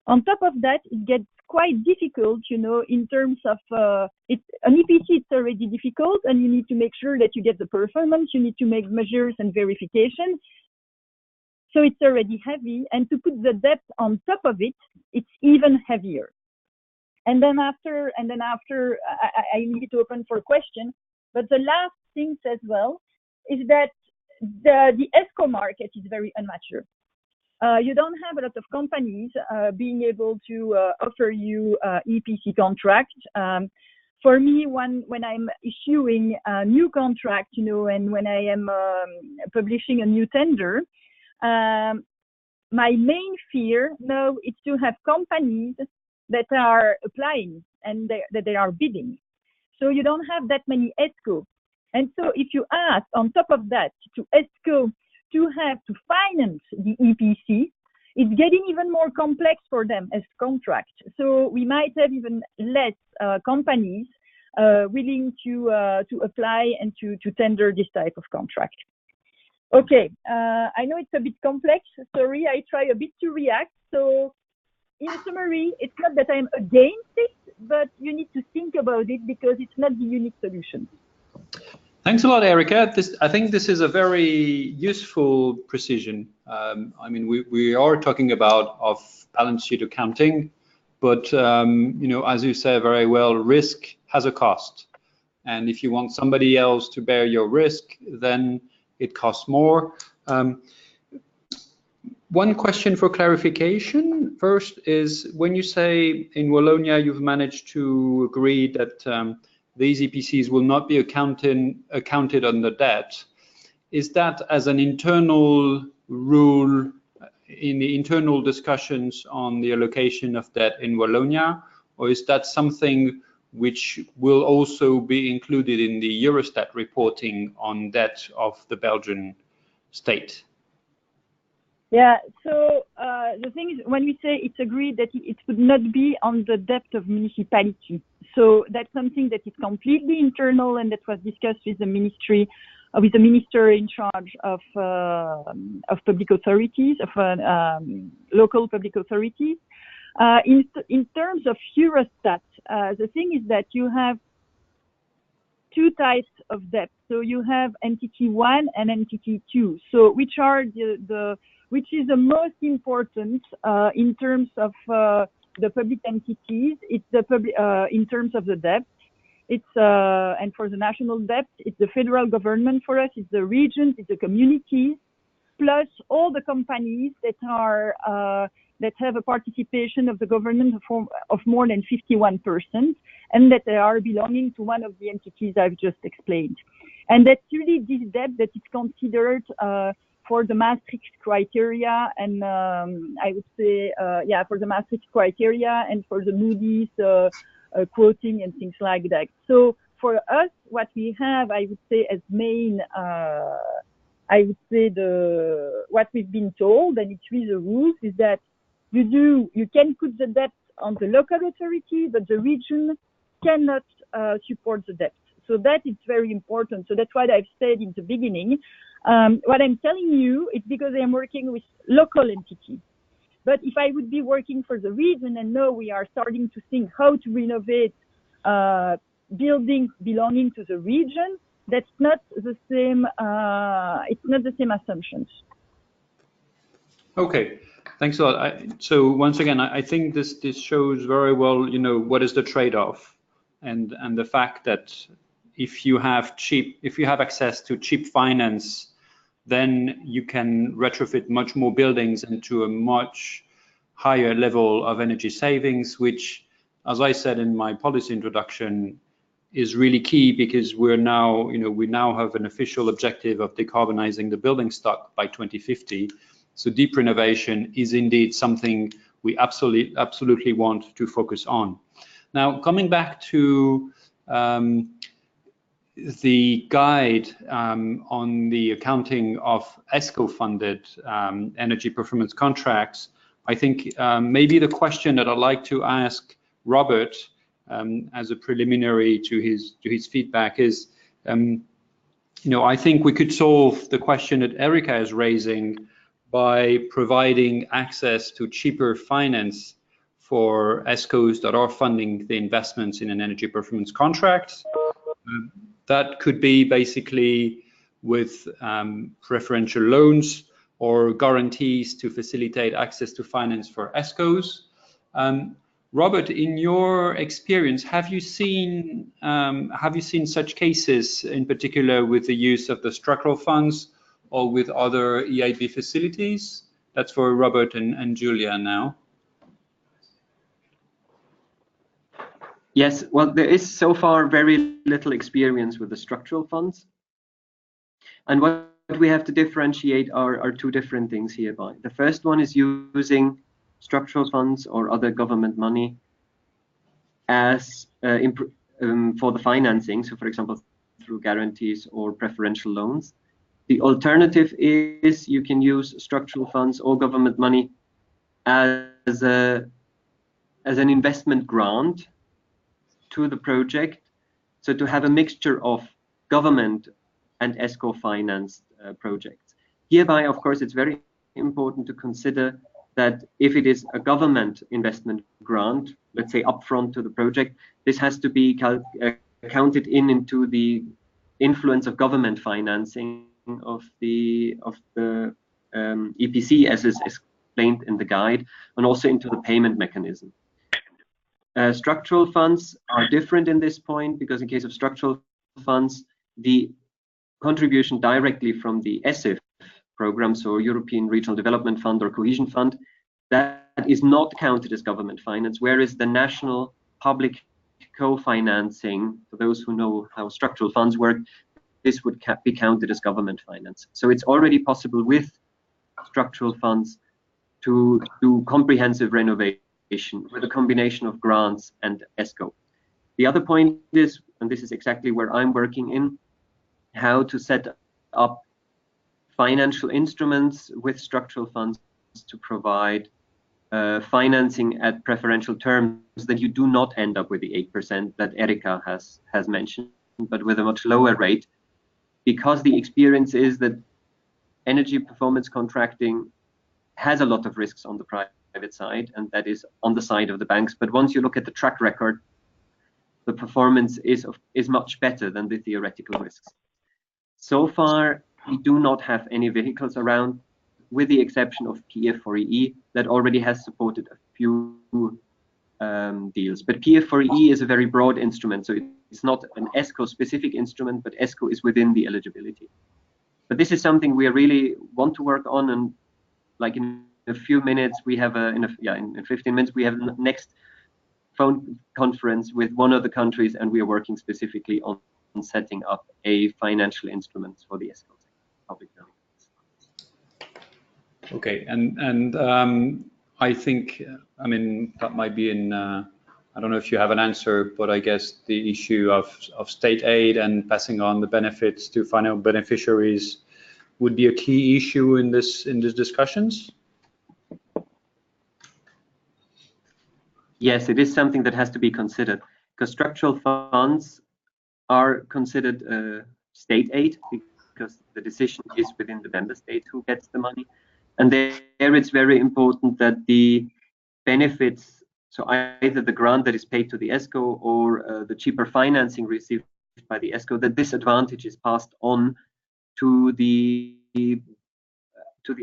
On top of that, it gets quite difficult, you know, in terms of an EPC. It's already difficult, and you need to make sure that you get the performance. You need to make measures and verification. So it's already heavy, and to put the debt on top of it, it's even heavier. And then after, I leave it open for questions. But the last thing as well is that the ESCO market is very immature. You don't have a lot of companies being able to offer you EPC contract. For me, when I'm issuing a new contract, you know, and when I am publishing a new tender, my main fear now is to have companies that are applying and that they are bidding. So you don't have that many ESCO. And so if you ask on top of that to ESCO to have to finance the EPC, it's getting even more complex for them as contract. So we might have even less companies willing to apply and to tender this type of contract. Okay, I know it's a bit complex. Sorry, I try a bit to react. So in summary, it's not that I'm against it, but you need to think about it because it's not the unique solution. Thanks a lot, Erica. I think this is a very useful precision. I mean, we are talking about balance sheet accounting, but you know, as you say very well, risk has a cost, and if you want somebody else to bear your risk, then it costs more. One question for clarification first is, when you say in Wallonia you've managed to agree that these EPCs will not be accounted on the debt, is that as an internal rule in the internal discussions on the allocation of debt in Wallonia, or is that something which will also be included in the Eurostat reporting on debt of the Belgian state? Yeah, so the thing is, when we say it's agreed that it would not be on the debt of municipality, so that's something that is completely internal and that was discussed with the ministry, with the minister in charge of public authorities, of local public authorities. In terms of Eurostat, the thing is that you have two types of debt. So you have entity 1 and entity 2. So which are which is the most important in terms of the public entities? It's the public in terms of the debt. It's and for the national debt, it's the federal government. For us, it's the regions, it's the communities, plus all the companies that are that have a participation of the government of more than 51%, and that they are belonging to one of the entities I've just explained. And that's really this debt that is considered for the Maastricht criteria, and I would say, yeah, for the Maastricht criteria and for the Moody's quoting and things like that. So for us, what we have, I would say, as main, I would say what we've been told, and it's really the rules, is that you can put the debt on the local authority, but the region cannot support the debt. So that is very important. So that's what I've said in the beginning. What I'm telling you is because I'm working with local entities. But if I would be working for the region, and now we are starting to think how to renovate buildings belonging to the region, that's not the same. It's not the same assumptions. Okay, thanks a lot. So once again, I think this shows very well, you know, what is the trade-off, and the fact that if you have access to cheap finance, then you can retrofit much more buildings into a much higher level of energy savings, which, as I said in my policy introduction, is really key, because we now have an official objective of decarbonizing the building stock by 2050. So deep renovation is indeed something we absolutely want to focus on. Now, coming back to the guide on the accounting of ESCO-funded energy performance contracts, I think maybe the question that I'd like to ask Robert as a preliminary to his feedback is, you know, I think we could solve the question that Erica is raising by providing access to cheaper finance for ESCOs that are funding the investments in an energy performance contract. That could be basically with preferential loans, or guarantees to facilitate access to finance for ESCOs. Robert, in your experience, have you seen such cases, in particular with the use of the structural funds or with other EIB facilities? That's for Robert and Julia now. Yes, well, there is so far very little experience with the structural funds. And what we have to differentiate are two different things hereby. The first one is using structural funds or other government money as for the financing. So, for example, through guarantees or preferential loans. The alternative is you can use structural funds or government money as an investment grant to the project. So to have a mixture of government and ESCO financed projects. Hereby, of course, it's very important to consider that if it is a government investment grant, let's say upfront to the project, this has to be counted into the influence of government financing of the EPC, as is explained in the guide, and also into the payment mechanism. Structural funds are different in this point, because in case of structural funds, the contribution directly from the ESIF program, so European Regional Development Fund or Cohesion Fund, that is not counted as government finance, whereas the national public co-financing, for those who know how structural funds work, this would be counted as government finance. So it's already possible with structural funds to do comprehensive renovation with a combination of grants and ESCO. The other point is, and this is exactly where I'm working in, how to set up financial instruments with structural funds to provide financing at preferential terms, that you do not end up with the 8% that Erika has mentioned, but with a much lower rate, because the experience is that energy performance contracting has a lot of risks on the private side, and that is on the side of the banks. But once you look at the track record, the performance is much better than the theoretical risks. So far, we do not have any vehicles around, with the exception of PF4EE that already has supported a few deals. But PF4EE is a very broad instrument, so it's not an ESCO specific instrument, but ESCO is within the eligibility. But this is something we really want to work on, and like in a few minutes, we have in 15 minutes, we have the next phone conference with one of the countries, and we are working specifically on setting up a financial instrument for the ESCO public building. Okay, and I think, I mean, that might be in, I don't know if you have an answer, but I guess the issue of state aid and passing on the benefits to final beneficiaries would be a key issue in these discussions. Yes, it is something that has to be considered, because structural funds are considered state aid, because the decision is within the member state who gets the money. And there it's very important that the benefits, so either the grant that is paid to the ESCO or the cheaper financing received by the ESCO, that this advantage is passed on to the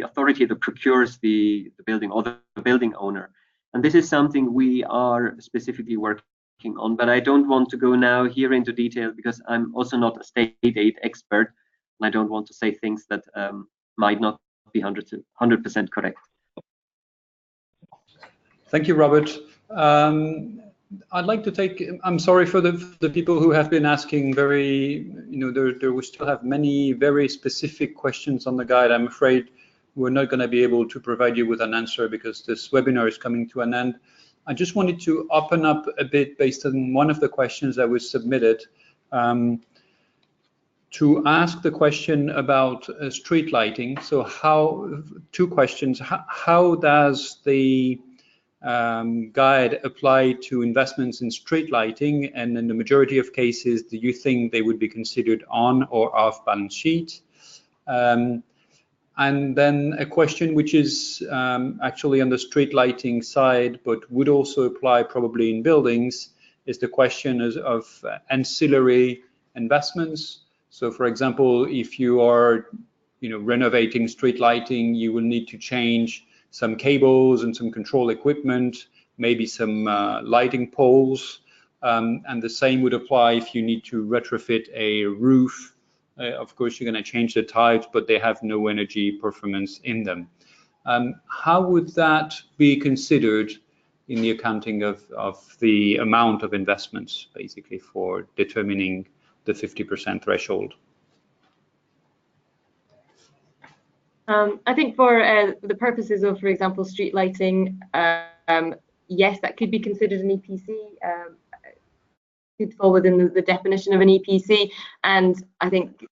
authority that procures the building, or the building owner. And this is something we are specifically working on, but I don't want to go now here into detail, because I'm also not a state aid expert, and I don't want to say things that might not be 100% correct. Thank you, Robert. I'd like to take, I'm sorry for the people who have been asking very, there we still have many very specific questions on the guide. I'm afraid we're not going to be able to provide you with an answer because this webinar is coming to an end. I just wanted to open up a bit based on one of the questions that was submitted, to ask the question about street lighting. So two questions. How does the guide apply to investments in street lighting? And in the majority of cases, do you think they would be considered on or off balance sheet? And then a question which is actually on the street lighting side, but would also apply probably in buildings, is the question of ancillary investments. So for example, if you are renovating street lighting, you will need to change some cables and some control equipment, maybe some lighting poles, and the same would apply if you need to retrofit a roof. Of course, you're going to change the types, but they have no energy performance in them. How would that be considered in the accounting of the amount of investments, basically, for determining the 50% threshold? I think for the purposes of, for example, street lighting, yes, that could be considered an EPC. Could fall within the definition of an EPC, and I think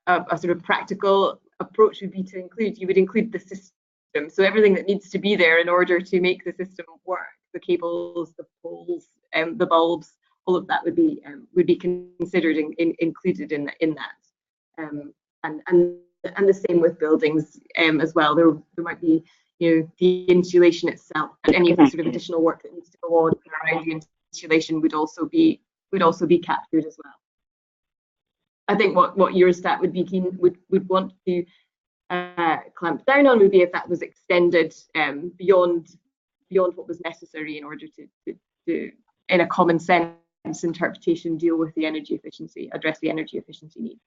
a sort of practical approach would be to include. You would include the system, so everything that needs to be there in order to make the system work: the cables, the poles, the bulbs. All of that would be considered included in that, and the same with buildings as well. There might be the insulation itself, and any of the sort of additional work that needs to go on around the insulation would also be captured as well. I think what Eurostat would want to clamp down on would be if that was extended beyond what was necessary in order to in a common sense interpretation, deal with the energy efficiency, address the energy efficiency needs.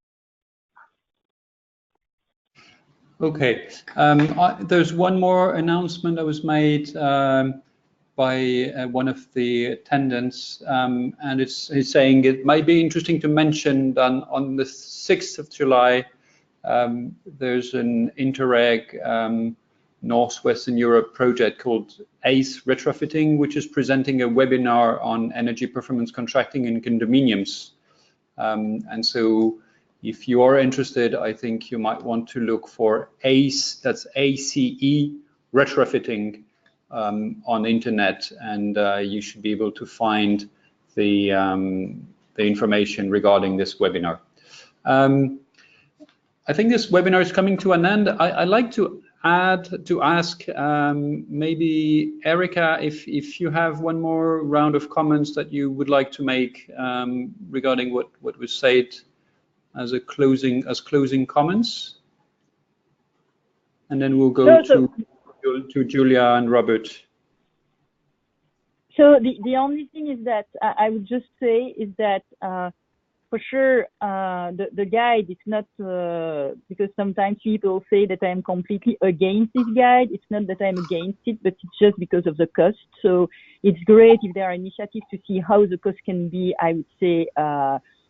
Okay, there's one more announcement that was made by one of the attendants, and he's saying it might be interesting to mention that on the 6th of July, there's an Interreg Northwestern Europe project called ACE Retrofitting, which is presenting a webinar on energy performance contracting in condominiums. And so if you are interested, I think you might want to look for ACE, that's ACE retrofitting on internet, and you should be able to find the information regarding this webinar. I think this webinar is coming to an end. I'd like to ask maybe Erica if you have one more round of comments that you would like to make regarding what was said as closing comments, and then we'll go to Julia and Robert. So the only thing is that I would just say is that for sure the guide is not because sometimes people say that I'm completely against this guide. It's not that I'm against it, but it's just because of the cost. So it's great if there are initiatives to see how the cost can be, I would say,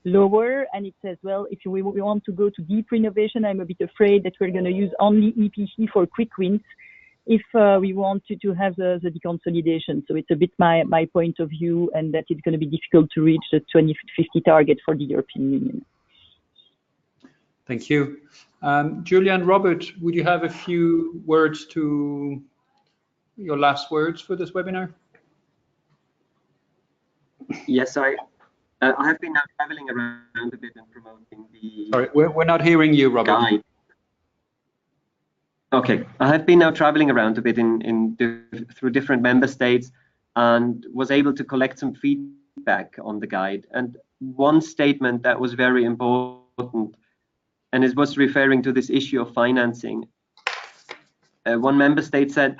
lower. And it says, well, if we want to go to deep renovation, I'm a bit afraid that we're going to use only EPC for quick wins if we want to have the deconsolidation. So it's a bit my point of view, and that it's going to be difficult to reach the 2050 target for the European Union. Thank you. Julia and Robert, would you have a few words to your last words for this webinar? Yes, I have been now traveling around a bit and promoting the. Sorry, we're not hearing you, Robert. Guide. Okay, I have been now traveling around a bit through different member states and was able to collect some feedback on the guide. And one statement that was very important, and it was referring to this issue of financing. One member state said,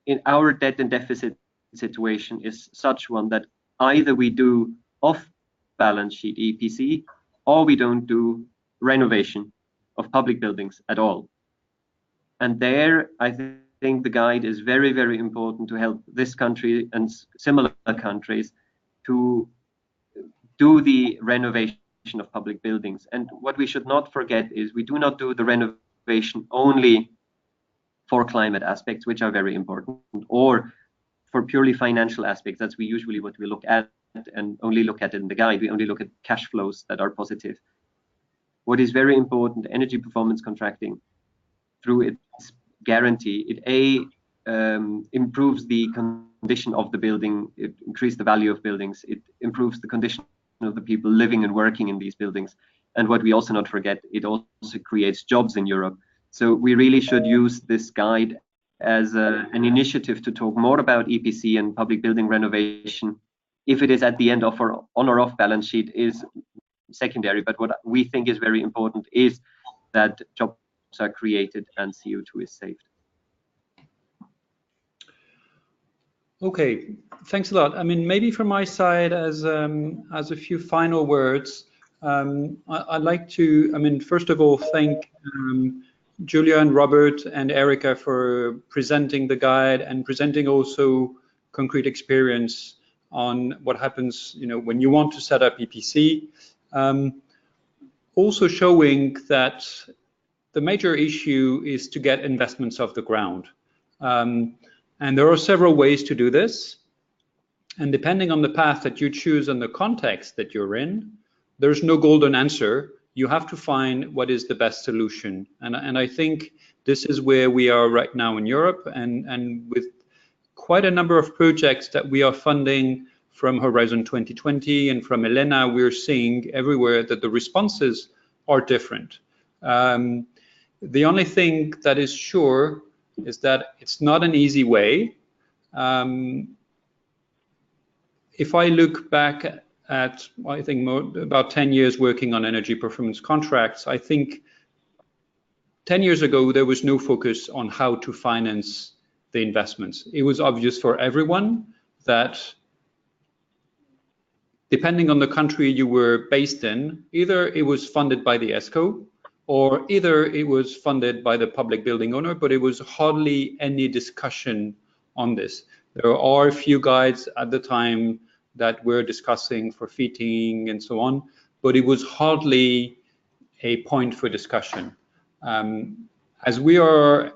in our debt and deficit situation is such one that either we do off-balance sheet EPC or we don't do renovation of public buildings at all. And there, I think the guide is very, very important to help this country and similar countries to do the renovation of public buildings. And what we should not forget is we do not do the renovation only for climate aspects, which are very important, or for purely financial aspects. That's usually what we look at, and only look at it in the guide. We only look at cash flows that are positive. What is very important, energy performance contracting, through its guarantee, it improves the condition of the building, it increases the value of buildings, it improves the condition of the people living and working in these buildings. And what we also not forget, it also creates jobs in Europe. So we really should use this guide as an initiative to talk more about EPC and public building renovation. If it is at the end of our on or off balance sheet is secondary, but what we think is very important is that job are created and CO2 is saved. Okay, thanks a lot. I mean, maybe from my side, as a few final words, I'd like to, I mean, first of all, thank Julia and Robert and Erica for presenting the guide and presenting also concrete experience on what happens, you know, when you want to set up EPC. Also showing that the major issue is to get investments off the ground. And there are several ways to do this. And depending on the path that you choose and the context that you're in, there's no golden answer. You have to find what is the best solution. And I think this is where we are right now in Europe, and with quite a number of projects that we are funding from Horizon 2020 and from Elena, we're seeing everywhere that the responses are different. The only thing that is sure is that it's not an easy way. If I look back at, I think about 10 years working on energy performance contracts, I think 10 years ago, there was no focus on how to finance the investments. It was obvious for everyone that depending on the country you were based in, either it was funded by the ESCO, or either it was funded by the public building owner, but it was hardly any discussion on this. There are a few guides at the time that we're discussing for fitting and so on, but it was hardly a point for discussion. As we are,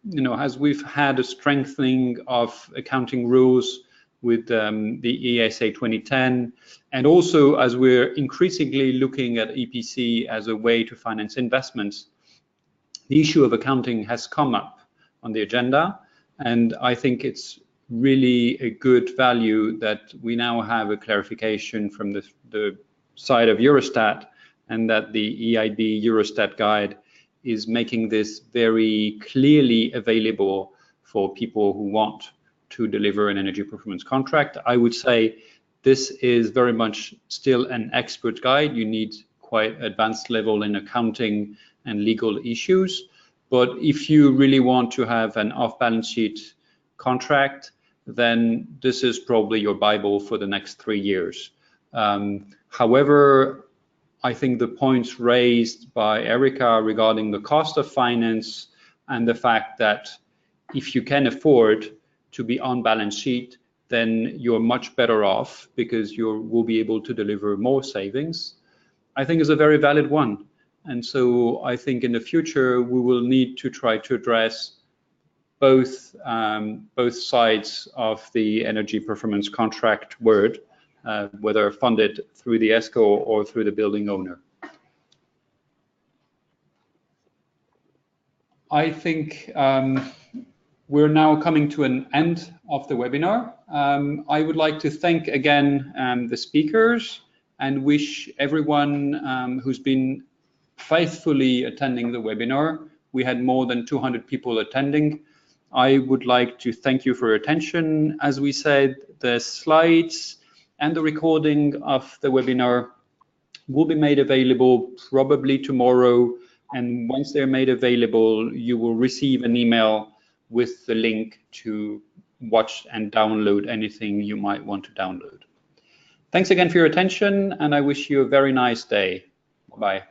you know, as we've had a strengthening of accounting rules with the ESA 2010, and also as we're increasingly looking at EPC as a way to finance investments, the issue of accounting has come up on the agenda, and I think it's really a good value that we now have a clarification from the side of Eurostat, and that the EIB Eurostat guide is making this very clearly available for people who want to deliver an energy performance contract. I would say this is very much still an expert guide. You need quite advanced level in accounting and legal issues. But if you really want to have an off-balance sheet contract, then this is probably your Bible for the next 3 years. However, I think the points raised by Erica regarding the cost of finance and the fact that if you can afford to be on balance sheet, then you're much better off because you will be able to deliver more savings, I think is a very valid one. And so I think in the future, we will need to try to address both sides of the energy performance contract word, whether funded through the ESCO or through the building owner. I think we're now coming to an end of the webinar. I would like to thank again the speakers and wish everyone who's been faithfully attending the webinar. We had more than 200 people attending. I would like to thank you for your attention. As we said, the slides and the recording of the webinar will be made available probably tomorrow. And once they're made available, you will receive an email with the link to watch and download anything you might want to download. Thanks again for your attention, and I wish you a very nice day. Bye.